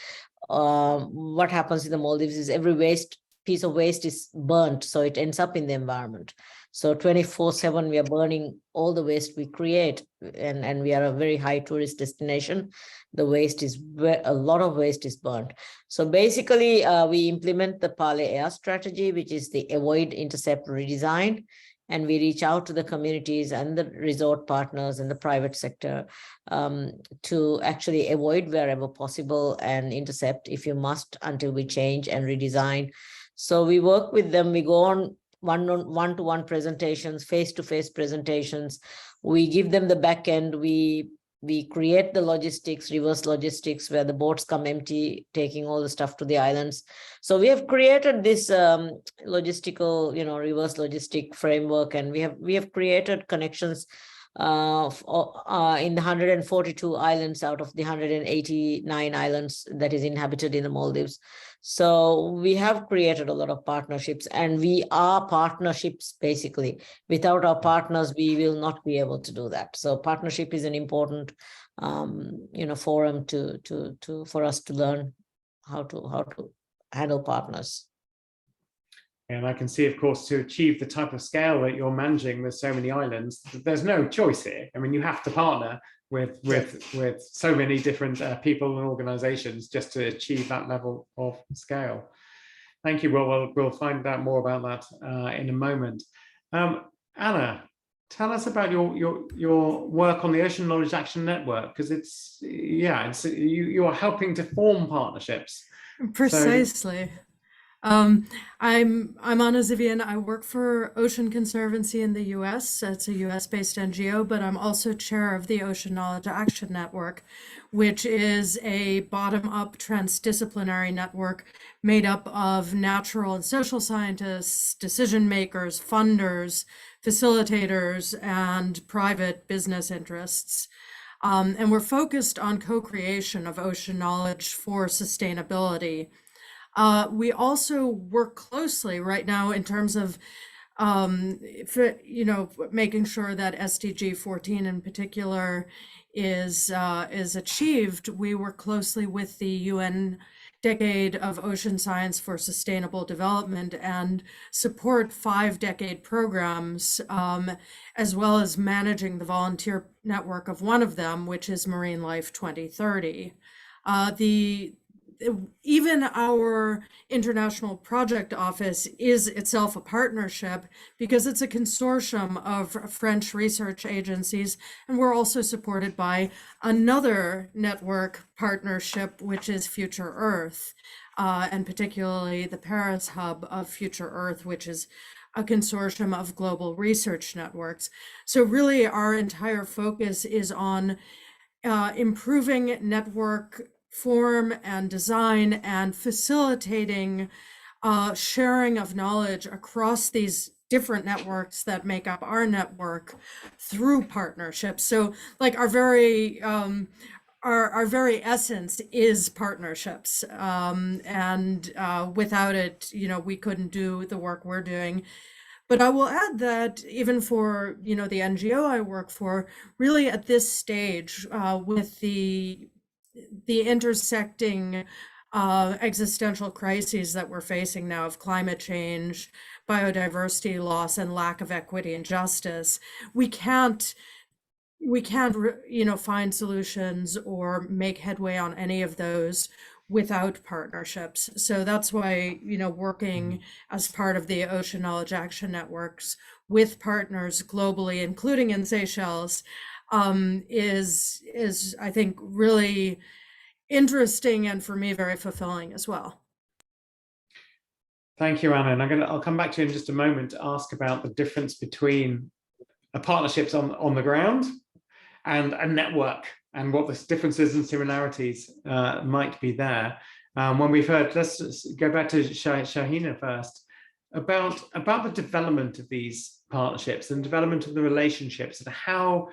What happens in the Maldives is every piece of waste is burnt, so it ends up in the environment. So 24/7 we are burning all the waste we create, and we are a very high tourist destination. A lot of waste is burnt. So basically we implement the Parley Air strategy, which is the avoid, intercept, redesign. And we reach out to the communities and the resort partners and the private sector to actually avoid wherever possible and intercept if you must until we change and redesign. So we work with them. We go on one-to-one presentations, face-to-face presentations. We give them the back end. We create the logistics, reverse logistics, where the boats come empty, taking all the stuff to the islands. So we have created this logistical, reverse logistic framework, and we have created connections in the 142 islands out of the 189 islands that is inhabited in the Maldives. So we have created a lot of partnerships, and we are partnerships basically. Without our partners, we will not be able to do that. So partnership is an important, forum for us to learn how to handle partners. And I can see, of course, to achieve the type of scale that you're managing with so many islands, there's no choice here. I mean, you have to partner with so many different people and organizations just to achieve that level of scale. Thank you. Well, we'll find out more about that in a moment. Anna, tell us about your work on the Ocean Knowledge Action Network, because you are helping to form partnerships. Precisely. I'm Anna Zivian. I work for Ocean Conservancy in the U.S. It's a U.S.-based NGO, but I'm also chair of the Ocean Knowledge Action Network, which is a bottom-up transdisciplinary network made up of natural and social scientists, decision makers, funders, facilitators, and private business interests. And we're focused on co-creation of ocean knowledge for sustainability. We also work closely right now in terms of, making sure that SDG 14 in particular is achieved. We work closely with the UN Decade of Ocean Science for Sustainable Development and support 5-decade programs, as well as managing the volunteer network of one of them, which is Marine Life 2030. Even our international project office is itself a partnership because it's a consortium of French research agencies, and we're also supported by another network partnership, which is Future Earth, and particularly the Paris hub of Future Earth, which is a consortium of global research networks. So really our entire focus is on improving network form and design and facilitating sharing of knowledge across these different networks that make up our network through partnerships. So like our very essence is partnerships, and without it, we couldn't do the work we're doing. But I will add that even for the NGO I work for, really at this stage, with the intersecting existential crises that we're facing now of climate change, biodiversity loss, and lack of equity and justice, we can't find solutions or make headway on any of those without partnerships. So that's why working as part of the Ocean Knowledge Action Networks with partners globally, including in Seychelles, is I think really interesting and for me very fulfilling as well. Thank you, Anna. And I'll come back to you in just a moment to ask about the difference between partnerships on the ground and a network, and what the differences and similarities might be there. When we've heard, let's go back to Shahina first, about the development of these partnerships and development of the relationships, and how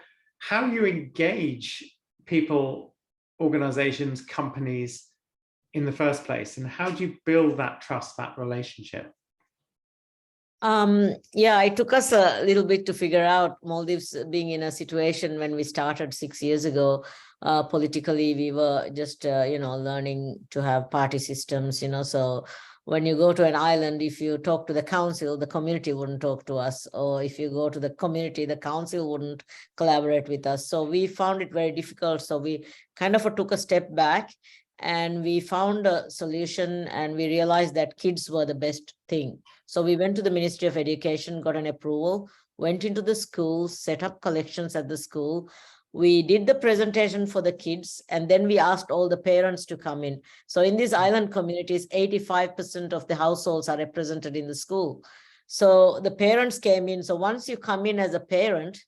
you engage people, organizations, companies in the first place, and how do you build that trust, that relationship? Yeah, it took us a little bit to figure out, Maldives being in a situation when we started 6 years ago. Politically, we were just, learning to have party systems, so when you go to an island, if you talk to the council, the community wouldn't talk to us. Or if you go to the community, the council wouldn't collaborate with us. So we found it very difficult. So we kind of took a step back and we found a solution, and we realized that kids were the best thing. So we went to the Ministry of Education, got an approval, went into the schools, set up collections at the school. We did the presentation for the kids, and then we asked all the parents to come in. So in these island communities, 85% of the households are represented in the school. So the parents came in. So once you come in as a parent,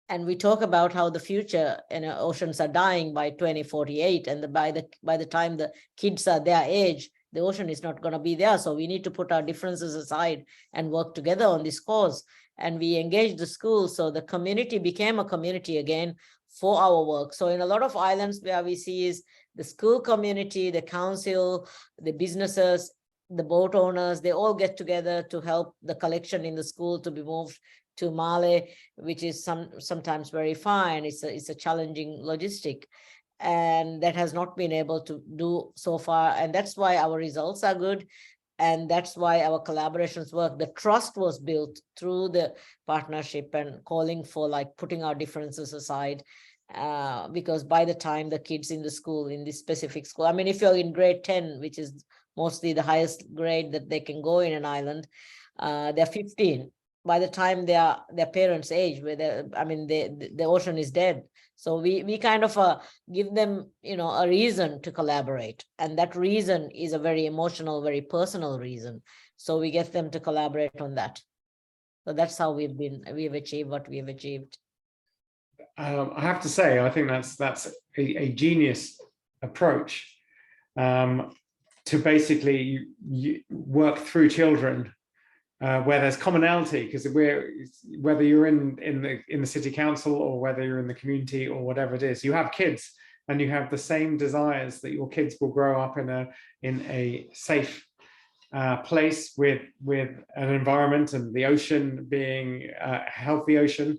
and we talk about how the future oceans are dying by 2048, and by the time the kids are their age, the ocean is not going to be there. So we need to put our differences aside and work together on this cause. And we engaged the school. So the community became a community again for our work. So in a lot of islands, where we see is the school community, the council, the businesses, the boat owners, they all get together to help the collection in the school to be moved to Male, which is sometimes very fine. It's a challenging logistic, and that has not been able to do so far. And that's why our results are good. And that's why our collaborations work. The trust was built through the partnership and calling for putting our differences aside, because by the time the kids in the school, in this specific school, I mean, if you're in grade 10, which is mostly the highest grade that they can go in an island, they're 15. by the time they are their parents' age, where the ocean is dead. So we kind of give them, a reason to collaborate, and that reason is a very emotional, very personal reason. So we get them to collaborate on that. So that's how we've achieved what we have achieved. I have to say, I think that's a genius approach to basically work through children where there's commonality, because whether you're in the city council or whether you're in the community or whatever it is, you have kids and you have the same desires that your kids will grow up in a safe place with an environment, and the ocean being a healthy ocean.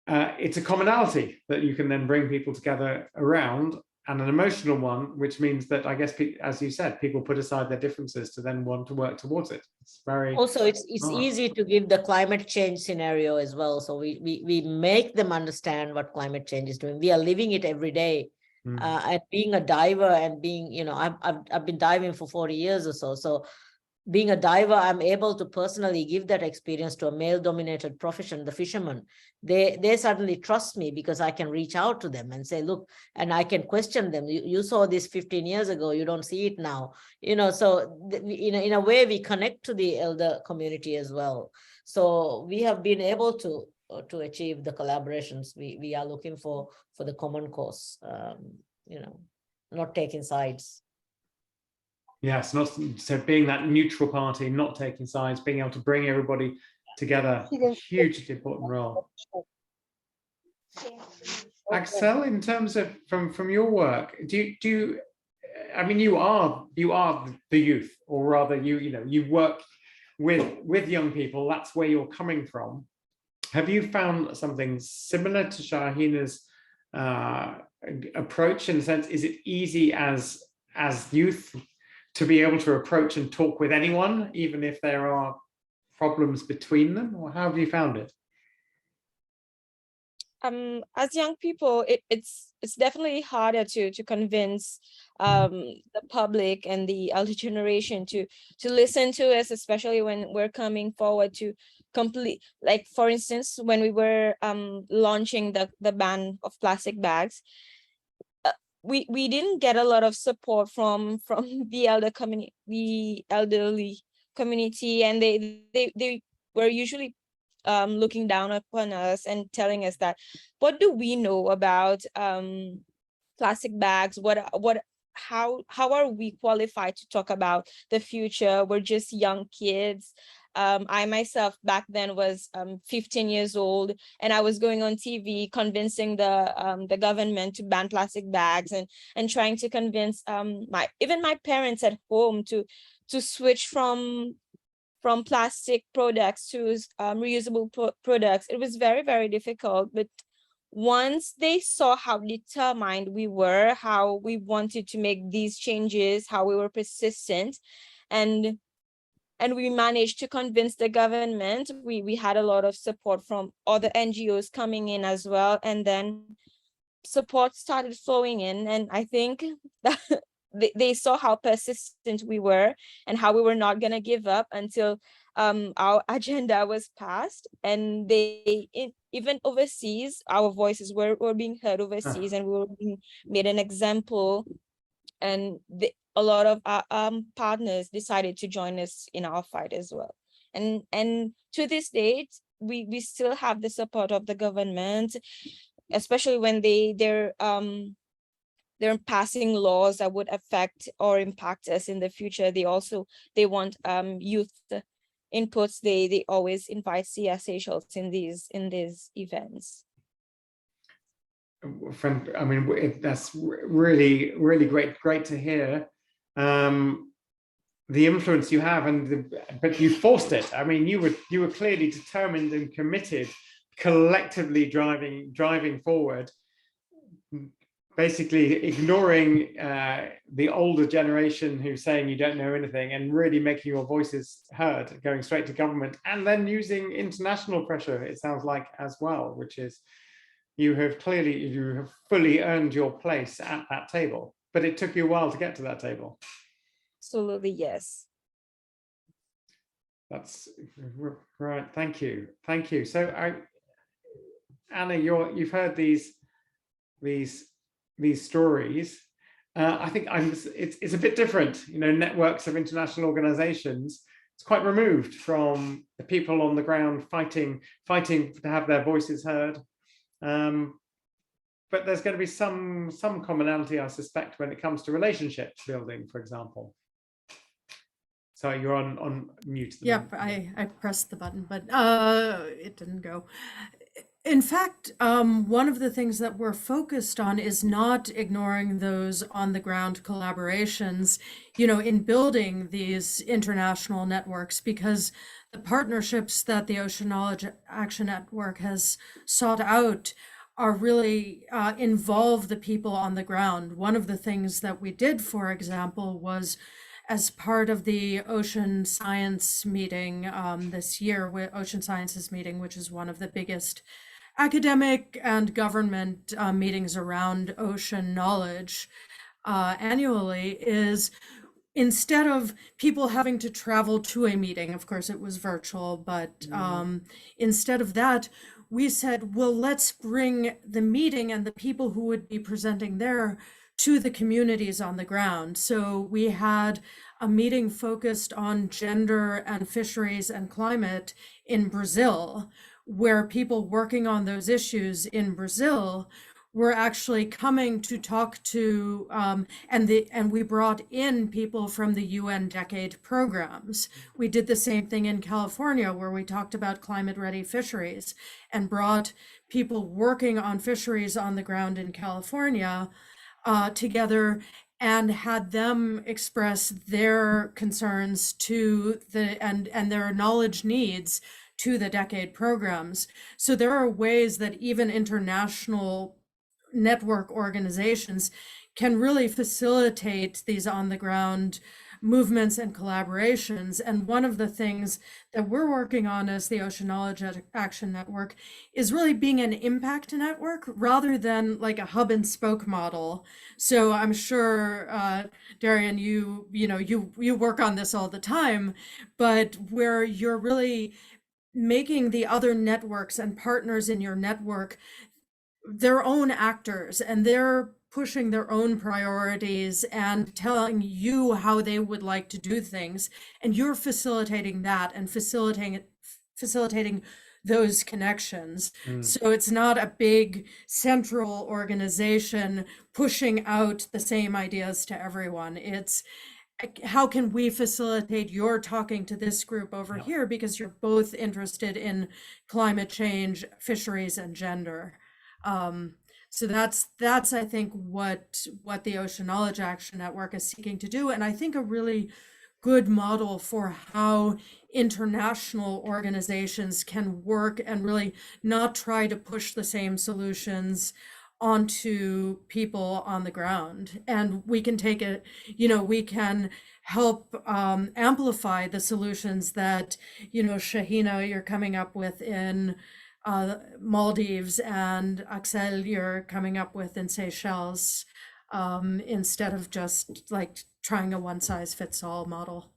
It's a commonality that you can then bring people together around, and an emotional one, which means that, I guess, as you said, people put aside their differences to then want to work towards it. It's very also it's easy to give the climate change scenario as well. So we make them understand what climate change is doing. We are living it every day. And being a diver and being, I've been diving for 40 years or so. So being a diver, I'm able to personally give that experience to a male-dominated profession, the fishermen. They suddenly trust me because I can reach out to them and say, look, and I can question them. You saw this 15 years ago, you don't see it now. So in a way, we connect to the elder community as well. So we have been able to achieve the collaborations we are looking for the common cause, not taking sides. Yes, so being that neutral party, not taking sides, being able to bring everybody together, hugely important role. Axel, in terms of from your work, do you I mean, you are the youth, or rather you work with young people. That's where you're coming from. Have you found something similar to Shahina's approach, in the sense, is it easy as youth to be able to approach and talk with anyone, even if there are problems between them? Or how have you found it? As young people, it's definitely harder to convince the public and the elder generation to listen to us, especially when we're coming forward to complete, like, for instance, when we were launching the ban of plastic bags, we didn't get a lot of support from the elderly community, and they were usually looking down upon us and telling us that, what do we know about plastic bags? How are we qualified to talk about the future? We're just young kids. I myself back then was 15 years old, and I was going on TV convincing the government to ban plastic bags, and trying to convince even my parents at home to switch from plastic products to reusable products. It was very, very difficult, but once they saw how determined we were, how we wanted to make these changes, how we were persistent, and we managed to convince the government. We had a lot of support from other NGOs coming in as well, and then support started flowing in, and I think that they saw how persistent we were and how we were not going to give up until our agenda was passed. And even overseas, our voices were being heard overseas, and we were being made an example. And a lot of our partners decided to join us in our fight as well. And to this date, we still have the support of the government, especially when they're passing laws that would affect or impact us in the future. They want youth inputs. They always invite CS Seychelles in these events. Friend, I mean, that's really, really great to hear. The influence you have, but you forced it. I mean, you were clearly determined and committed, collectively driving forward, basically ignoring the older generation who's saying you don't know anything, and really making your voices heard, going straight to government, and then using international pressure, it sounds like, as well, which is, you have fully earned your place at that table, but it took you a while to get to that table. Absolutely, yes. That's right. Thank you. Thank you. So Anna, you've heard these stories. I think it's a bit different. You know, networks of international organizations, it's quite removed from the people on the ground fighting to have their voices heard. But there's going to be some commonality, I suspect, when it comes to relationship building, for example. So you're on mute. Yep, I pressed the button, but it didn't go. In fact, one of the things that we're focused on is not ignoring those on the ground collaborations, you know, in building these international networks, because the partnerships that the Ocean Knowledge Action Network has sought out are really involve the people on the ground. One of the things that we did, for example, was as part of the Ocean Science meeting this year, Ocean Sciences meeting, which is one of the biggest academic and government meetings around ocean knowledge annually, is instead of people having to travel to a meeting, of course it was virtual, but instead of that, we said, well, let's bring the meeting and the people who would be presenting there to the communities on the ground. So we had a meeting focused on gender and fisheries and climate in Brazil, where people working on those issues in Brazil were actually coming to talk to, and we brought in people from the UN Decade programs. We did the same thing in California, where we talked about climate-ready fisheries and brought people working on fisheries on the ground in California together and had them express their concerns to and their knowledge needs to the Decade programs. So there are ways that even international network organizations can really facilitate these on the ground movements and collaborations. And one of the things that we're working on as the Ocean Knowledge Action Network is really being an impact network rather than like a hub and spoke model. So I'm sure, Darian, you work on this all the time, but where you're really making the other networks and partners in your network their own actors, and they're pushing their own priorities and telling you how they would like to do things, and you're facilitating that and facilitating those connections. So it's not a big central organization pushing out the same ideas to everyone. It's how can we facilitate your talking to this group over here because you're both interested in climate change, fisheries, and gender. So that's I think what the Ocean Knowledge Action Network is seeking to do, and I think a really good model for how international organizations can work and really not try to push the same solutions onto people on the ground. And we can take it, we can help amplify the solutions that, Shahina, you're coming up with in Maldives, and Axel, you're coming up with in Seychelles, instead of just like trying a one-size-fits-all model.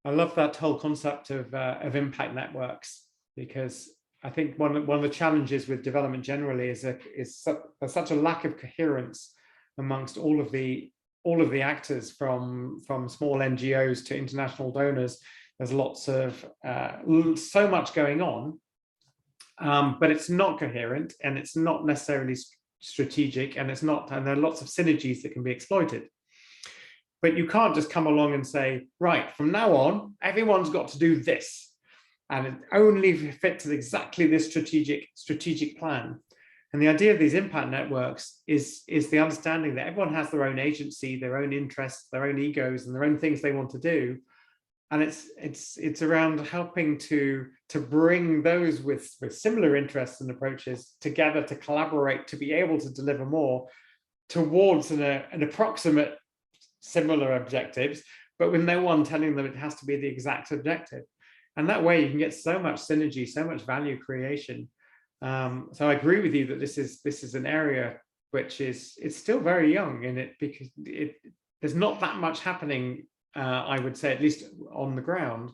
I love that whole concept of impact networks, because I think one of the challenges with development generally is there's such a lack of coherence amongst all of the actors, from small NGOs to international donors. There's lots of so much going on. But it's not coherent, and it's not necessarily strategic, and there are lots of synergies that can be exploited. But you can't just come along and say, right, from now on, everyone's got to do this, and it only fits exactly this strategic plan. And the idea of these impact networks is the understanding that everyone has their own agency, their own interests, their own egos, and their own things they want to do. And it's around helping to bring those with similar interests and approaches together to collaborate, to be able to deliver more towards an approximate similar objectives, but with no one telling them it has to be the exact objective. And that way you can get so much synergy, so much value creation. So I agree with you that this is an area which it's still very young in it, because there's not that much happening I would say, at least on the ground.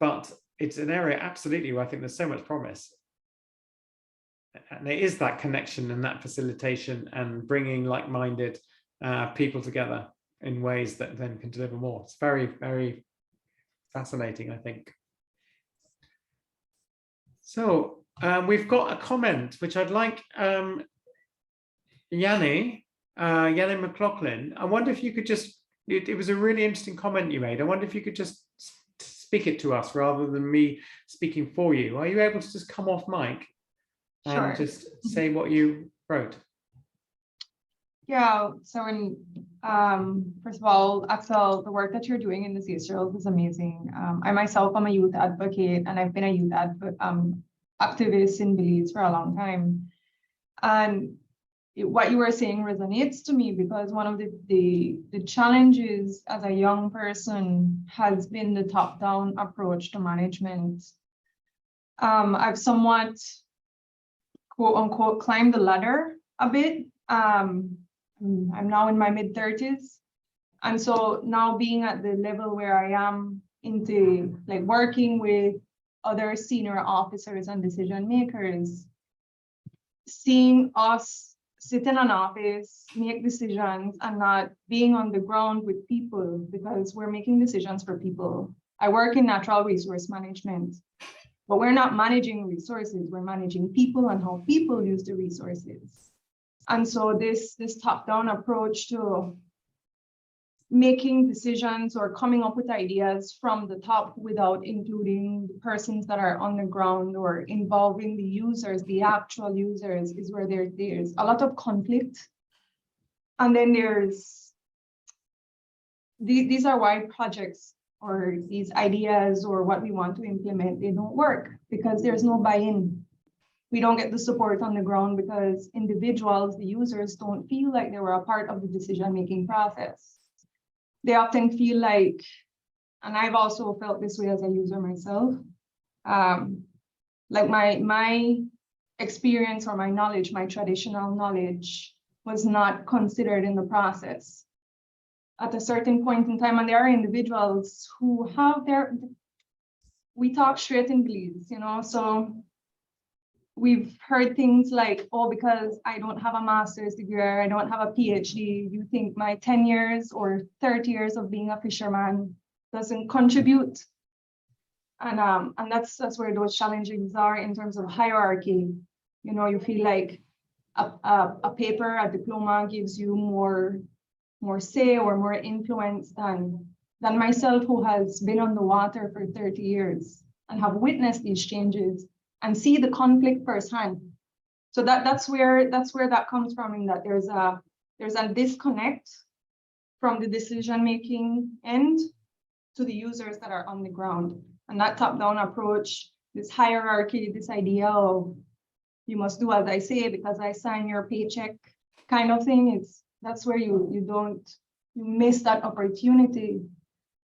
But it's an area absolutely where I think there's so much promise. And it is that connection and that facilitation and bringing like-minded people together in ways that then can deliver more. It's very, very fascinating, I think. So we've got a comment which I'd like Yanni McLaughlin. I wonder if you could just, it was a really interesting comment you made. I wonder if you could just speak it to us rather than me speaking for you. Are you able to just come off mic and Sure. just say what you wrote? Yeah, so first of all, Axel, the work that you're doing in the Seychelles is amazing. I myself am a youth advocate, and I've been a youth activist in Belize for a long time. And what you were saying resonates to me, because one of the challenges as a young person has been the top-down approach to management. I've somewhat, quote unquote, climbed the ladder a bit. I'm now in my mid-30s. And so now being at the level where I am into like working with other senior officers and decision makers, seeing us sit in an office, make decisions, and not being on the ground with people, because we're making decisions for people. I work in natural resource management, but we're not managing resources, we're managing people and how people use the resources. And so this top-down approach to making decisions or coming up with ideas from the top without including the persons that are on the ground or involving the users, the actual users, is where there's a lot of conflict. And then these are why projects or these ideas or what we want to implement, they don't work, because there's no buy-in. We don't get the support on the ground because individuals, the users, don't feel like they were a part of the decision-making process. They often feel like, and I've also felt this way as a user myself, like my experience or my knowledge, my traditional knowledge, was not considered in the process. At a certain point in time, and there are individuals who have we talk straight in Belize, you know, so we've heard things like, oh, because I don't have a master's degree or I don't have a PhD, you think my 10 years or 30 years of being a fisherman doesn't contribute. And that's where those challenges are in terms of hierarchy. You know, you feel like a paper, a diploma gives you more say or more influence than myself, who has been on the water for 30 years and have witnessed these changes and see the conflict firsthand. So that's where that comes from, in that there's a disconnect from the decision-making end to the users that are on the ground. And that top-down approach, this hierarchy, this idea of you must do as I say because I sign your paycheck kind of thing, that's where you miss that opportunity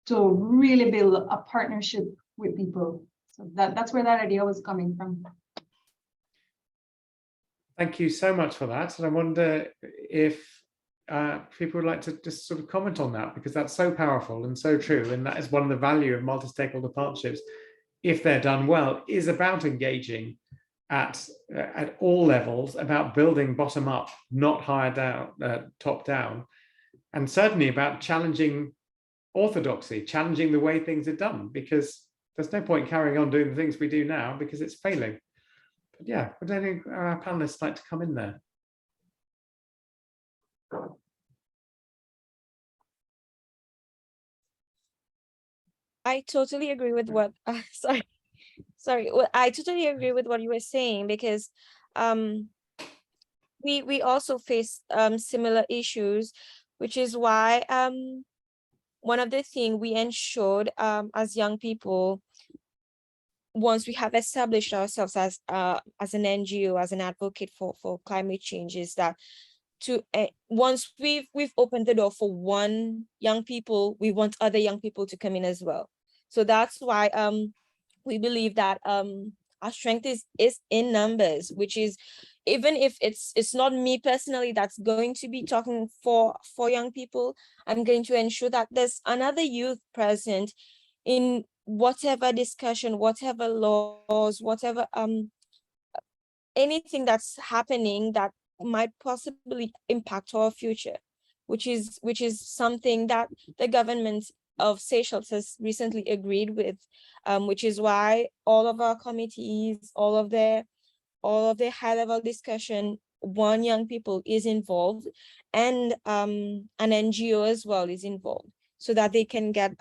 to really build a partnership with people. So that's where that idea was coming from. Thank you so much for that. And I wonder if people would like to just sort of comment on that, because that's so powerful and so true. And that is one of the value of multi-stakeholder partnerships, if they're done well, is about engaging at all levels, about building bottom up, not higher down, top down, and certainly about challenging orthodoxy, challenging the way things are done, because there's no point carrying on doing the things we do now because it's failing. But yeah, would any of our panelists like to come in there? I totally agree with what, sorry. Well, I totally agree with what you were saying, because we also face similar issues, which is why one of the things we ensured as young people, once we have established ourselves as an NGO, as an advocate for climate change, is that once we've opened the door for one young people, we want other young people to come in as well. So that's why we believe that our strength is in numbers, which is, even if it's not me personally that's going to be talking for young people, I'm going to ensure that there's another youth present in whatever discussion, whatever laws, whatever anything that's happening that might possibly impact our future, which is something that the government of Seychelles has recently agreed with, which is why all of our committees, all of their high-level discussion, one, young people is involved, and an NGO as well is involved, so that they can get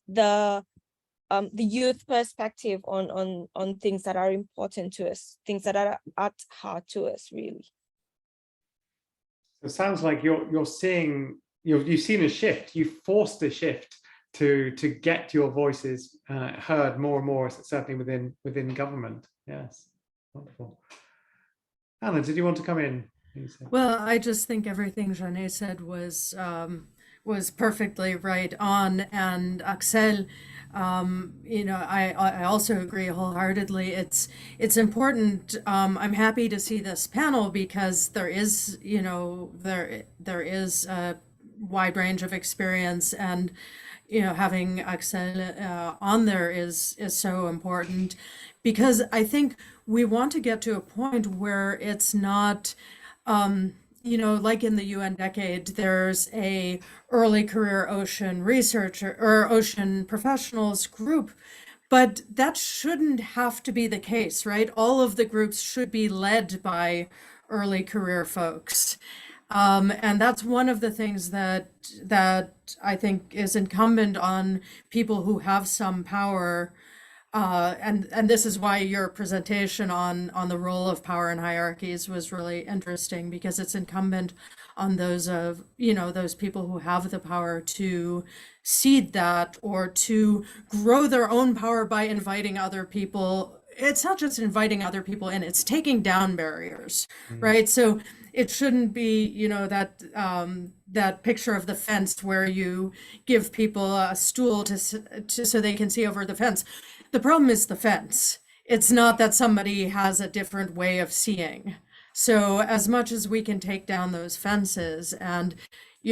the youth perspective on things that are important to us, things that are at heart to us, really. It sounds like you've seen a shift. You've forced a shift to get your voices heard more and more, certainly within government. Yes, wonderful. Anna, did you want to come in? Well, I just think everything Jeanne said was perfectly right on, and Axel, I also agree wholeheartedly. It's important. I'm happy to see this panel because there is a wide range of experience, and having Axel on there is so important, because I think we want to get to a point where it's not like in the UN decade, there's a early career ocean researcher or ocean professionals group, but that shouldn't have to be the case, right? All of the groups should be led by early career folks. And that's one of the things that I think is incumbent on people who have some power. And this is why your presentation on the role of power and hierarchies was really interesting, because it's incumbent on those people who have the power to seed that, or to grow their own power by inviting other people. It's not just inviting other people in, it's taking down barriers, right? So it shouldn't be, that picture of the fence where you give people a stool so they can see over the fence. The problem is the fence. It's not that somebody has a different way of seeing. So as much as we can take down those fences and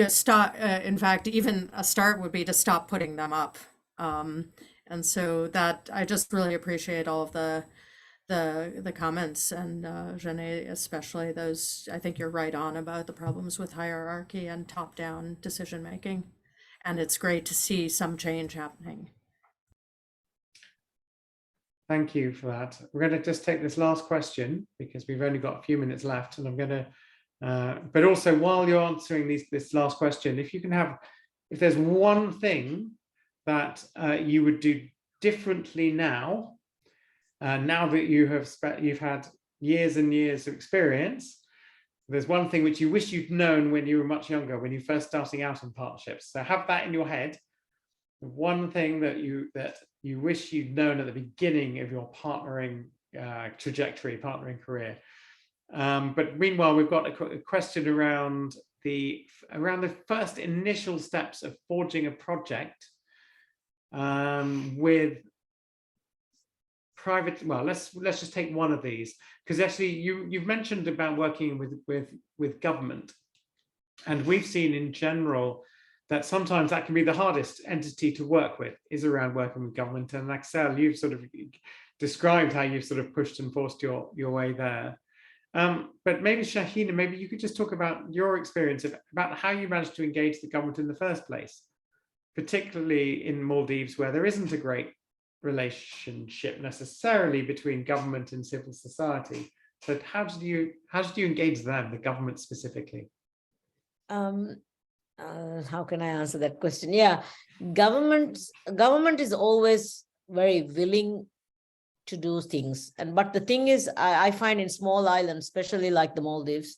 stop, in fact, even a start would be to stop putting them up. And so that I just really appreciate all of the comments, and Jeanne, especially those. I think you're right on about the problems with hierarchy and top-down decision making, and it's great to see some change happening. Thank you for that. We're going to just take this last question because we've only got a few minutes left, and I'm going to. But also, while you're answering this last question, if there's one thing that you would do differently now that you've had years and years of experience, there's one thing which you wish you'd known when you were much younger, when you first starting out in partnerships. So have that in your head. One thing that you wish you'd known at the beginning of your partnering trajectory, partnering career. But meanwhile, we've got a question around the first initial steps of forging a project with private. Well, let's just take one of these, because actually you've mentioned about working with government, and we've seen in general that sometimes that can be the hardest entity to work with, is around working with government. And Axel, you've sort of described how you've sort of pushed and forced your way there. But maybe Shahina, maybe you could just talk about your experience about how you managed to engage the government in the first place, particularly in Maldives, where there isn't a great relationship necessarily between government and civil society. So how did you engage them, the government specifically? How can I answer that question? Yeah, government is always very willing to do things, but the thing is, I find in small islands, especially like the Maldives,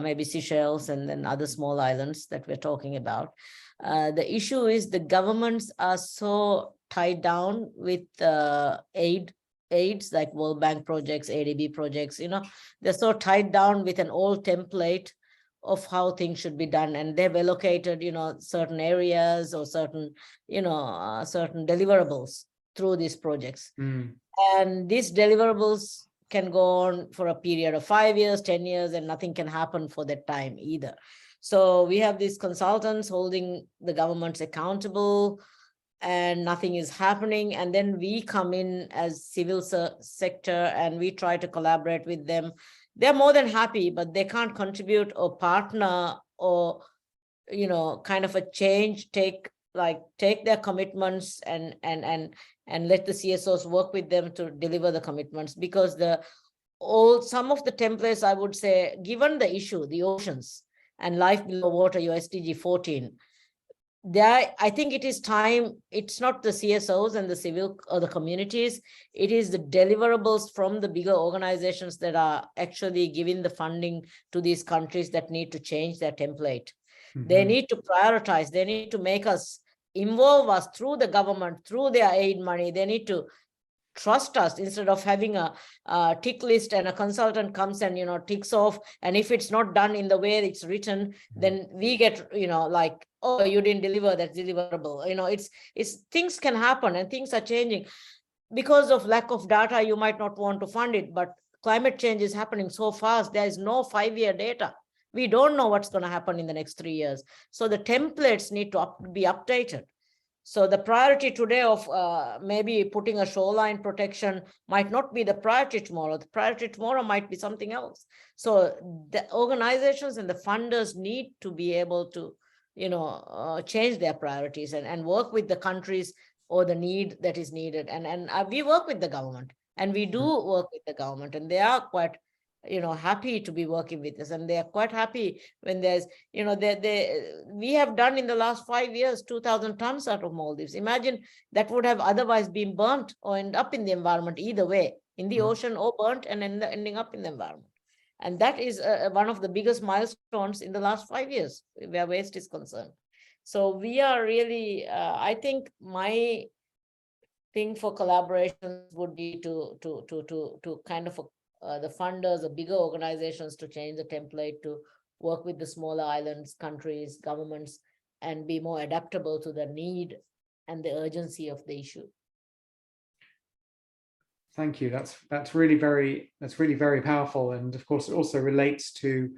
maybe Seychelles, and then other small islands that we're talking about, the issue is the governments are so tied down with aids like World Bank projects, ADB projects. They're so tied down with an old template of how things should be done, and they've allocated certain areas or certain certain deliverables through these projects. Mm. And these deliverables can go on for a period of 5 years, 10 years, and nothing can happen for that time either. So we have these consultants holding the governments accountable, and nothing is happening. And then we come in as civil sector and we try to collaborate with them. They're more than happy, but they can't contribute or partner or, you know, kind of a change, take their commitments and let the CSOs work with them to deliver the commitments, because some of the templates, I would say, given the issue, the oceans and life below water, your SDG 14, I think it is time. It's not the CSOs and the civil or the communities, it is the deliverables from the bigger organizations that are actually giving the funding to these countries that need to change their template. They need to prioritize, they need to make us, involve us through the government, through their aid money. They need to trust us instead of having a tick list and a consultant comes and, you know, ticks off. And if it's not done in the way it's written, then we get, you know, like, oh, you didn't deliver, that's deliverable. You know, it's things can happen and things are changing. Because of lack of data, you might not want to fund it, but climate change is happening so fast. There is no 5-year data. We don't know what's going to happen in the next 3 years. So the templates need to be updated. So the priority today of maybe putting a shoreline protection might not be the priority tomorrow. The priority tomorrow might be something else. So the organizations and the funders need to be able to, you know, change their priorities and work with the countries or the need that is needed. And we work with the government, and we do work with the government, and they are quite, you know, happy to be working with us, and they are quite happy when there's, you know, we have done in the last 5 years 2,000 tons out of Maldives. Imagine that would have otherwise been burnt or end up in the environment either way, in the ocean or burnt and ending up in the environment. And that is one of the biggest milestones in the last 5 years where waste is concerned. So we are really, I think my thing for collaboration would be to kind of the funders, the bigger organizations, to change the template, to work with the smaller islands, countries, governments, and be more adaptable to the need and the urgency of the issue. Thank you. That's really very powerful, and of course it also relates to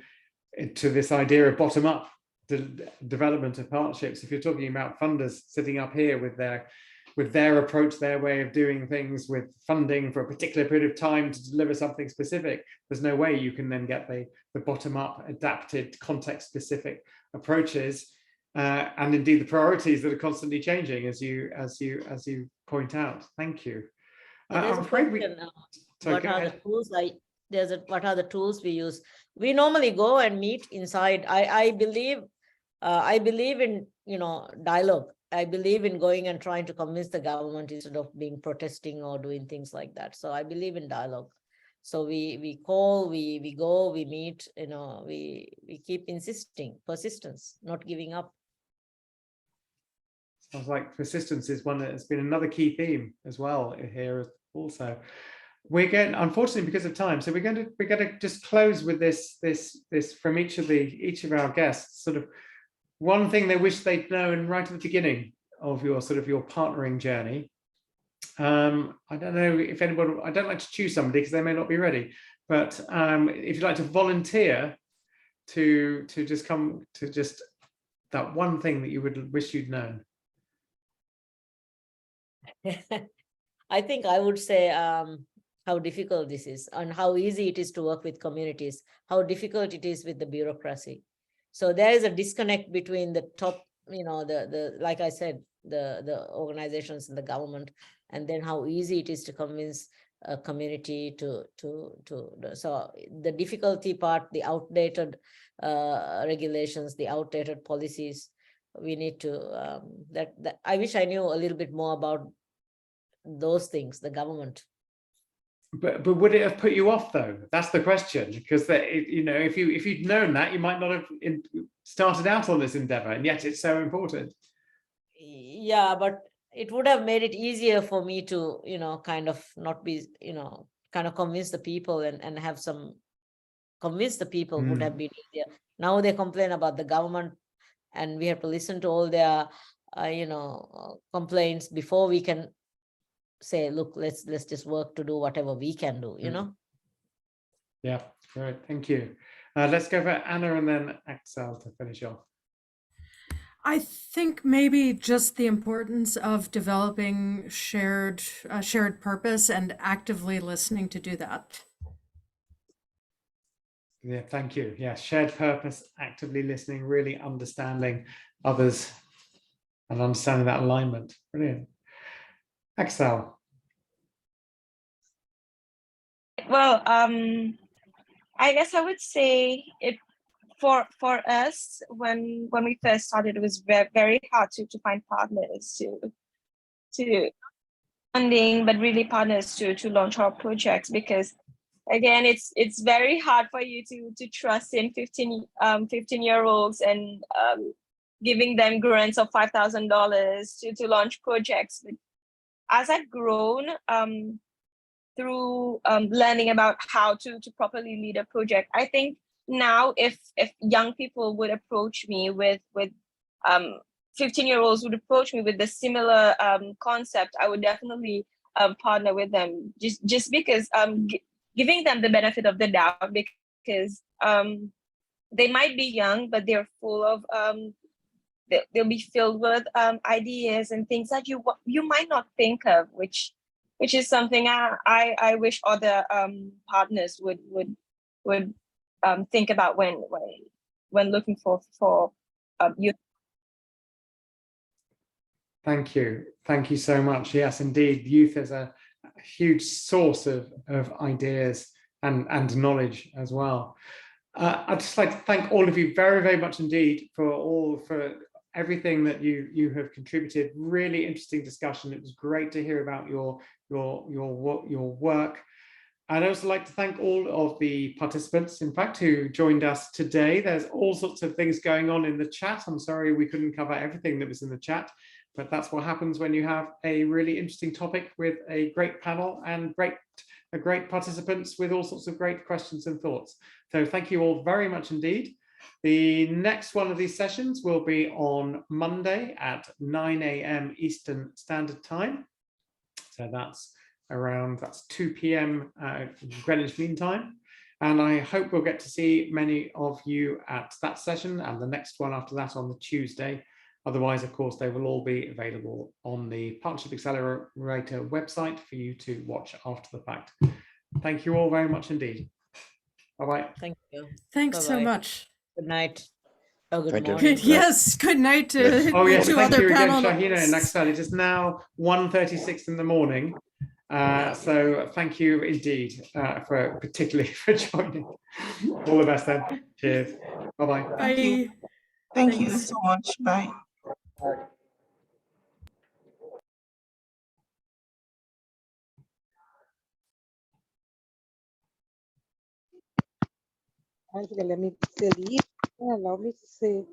this idea of bottom up development of partnerships. If you're talking about funders sitting up here with their approach, their way of doing things, with funding for a particular period of time to deliver something specific, there's no way you can then get the bottom-up, adapted, context-specific approaches, and indeed the priorities that are constantly changing, as you point out. Thank you. I'm afraid what are the tools? What are the tools we use? We normally go and meet inside. I believe in, you know, dialogue. I believe in going and trying to convince the government instead of protesting or doing things like that. So I believe in dialogue. So we call, we go, we meet, you know, we keep insisting, persistence, not giving up. Sounds like persistence is one that's been another key theme as well here also. We're getting, unfortunately, because of time, so we're going to just close with this from each of our guests, sort of one thing they wish they'd known right at the beginning of your partnering journey. I don't know if anybody, I don't like to choose somebody because they may not be ready, but if you'd like to volunteer to just come to just that one thing that you would wish you'd known. I think I would say how difficult this is and how easy it is to work with communities, how difficult it is with the bureaucracy. So there is a disconnect between the top, you know, like I said, the organizations and the government, and then how easy it is to convince a community so the difficulty part, the outdated regulations, the outdated policies, we need to, that I wish I knew a little bit more about those things, the government. But would it have put you off though? That's the question, because you know, if you'd known that, you might not have started out on this endeavor, and yet it's so important. Yeah, but it would have made it easier for me to, you know, kind of not be, you know, kind of convince the people and have some convince the people would have been easier. Now they complain about the government, and we have to listen to all their, you know, complaints before we can say, look, let's just work to do whatever we can do, you Mm. know? Yeah, great, thank you. Let's go for Anna and then Axel to finish off. I think maybe just the importance of developing shared purpose and actively listening to do that. Yeah, thank you. Yeah, shared purpose, actively listening, really understanding others and understanding that alignment. Brilliant. Axel. Well, I guess I would say it for us when we first started, it was very, very hard to find partners to funding, but really partners to launch our projects, because again, it's very hard for you to trust in 15-year-olds and giving them grants of $5,000 to launch projects. But as I've grown through learning about how to properly lead a project, I think now if young people would approach me with 15-year-olds would approach me with the similar concept, I would definitely partner with them, just because giving them the benefit of the doubt, because they might be young, but they're full of they'll be filled with ideas and things that you might not think of, which is something I wish other partners would think about when looking for youth. Thank you so much. Yes, indeed, youth is a huge source of ideas and knowledge as well. I'd just like to thank all of you very, very much indeed for everything that you have contributed. Really interesting discussion. It was great to hear about your work. I'd also like to thank all of the participants, in fact, who joined us today. There's all sorts of things going on in the chat. I'm sorry we couldn't cover everything that was in the chat, but that's what happens when you have a really interesting topic with a great panel and great participants with all sorts of great questions and thoughts. So thank you all very much indeed. The next one of these sessions will be on Monday at 9 a.m. Eastern Standard Time. So that's 2 p.m. Greenwich Mean Time. And I hope we'll get to see many of you at that session and the next one after that on the Tuesday. Otherwise, of course, they will all be available on the Partnership Accelerator website for you to watch after the fact. Thank you all very much indeed. Bye-bye. Thank you. Thanks so Bye-bye. much. Good night. Oh, good Thank you. morning. Yes, good night to Oh the yes, two thank other you again, panelists. Shahina and Axel. It is now 1:36 in the morning. So thank you indeed, particularly for joining. All the best then. Cheers. Bye-bye. Bye. Thank you Thanks. so much. Bye. Angela, let me delete. Allow me to say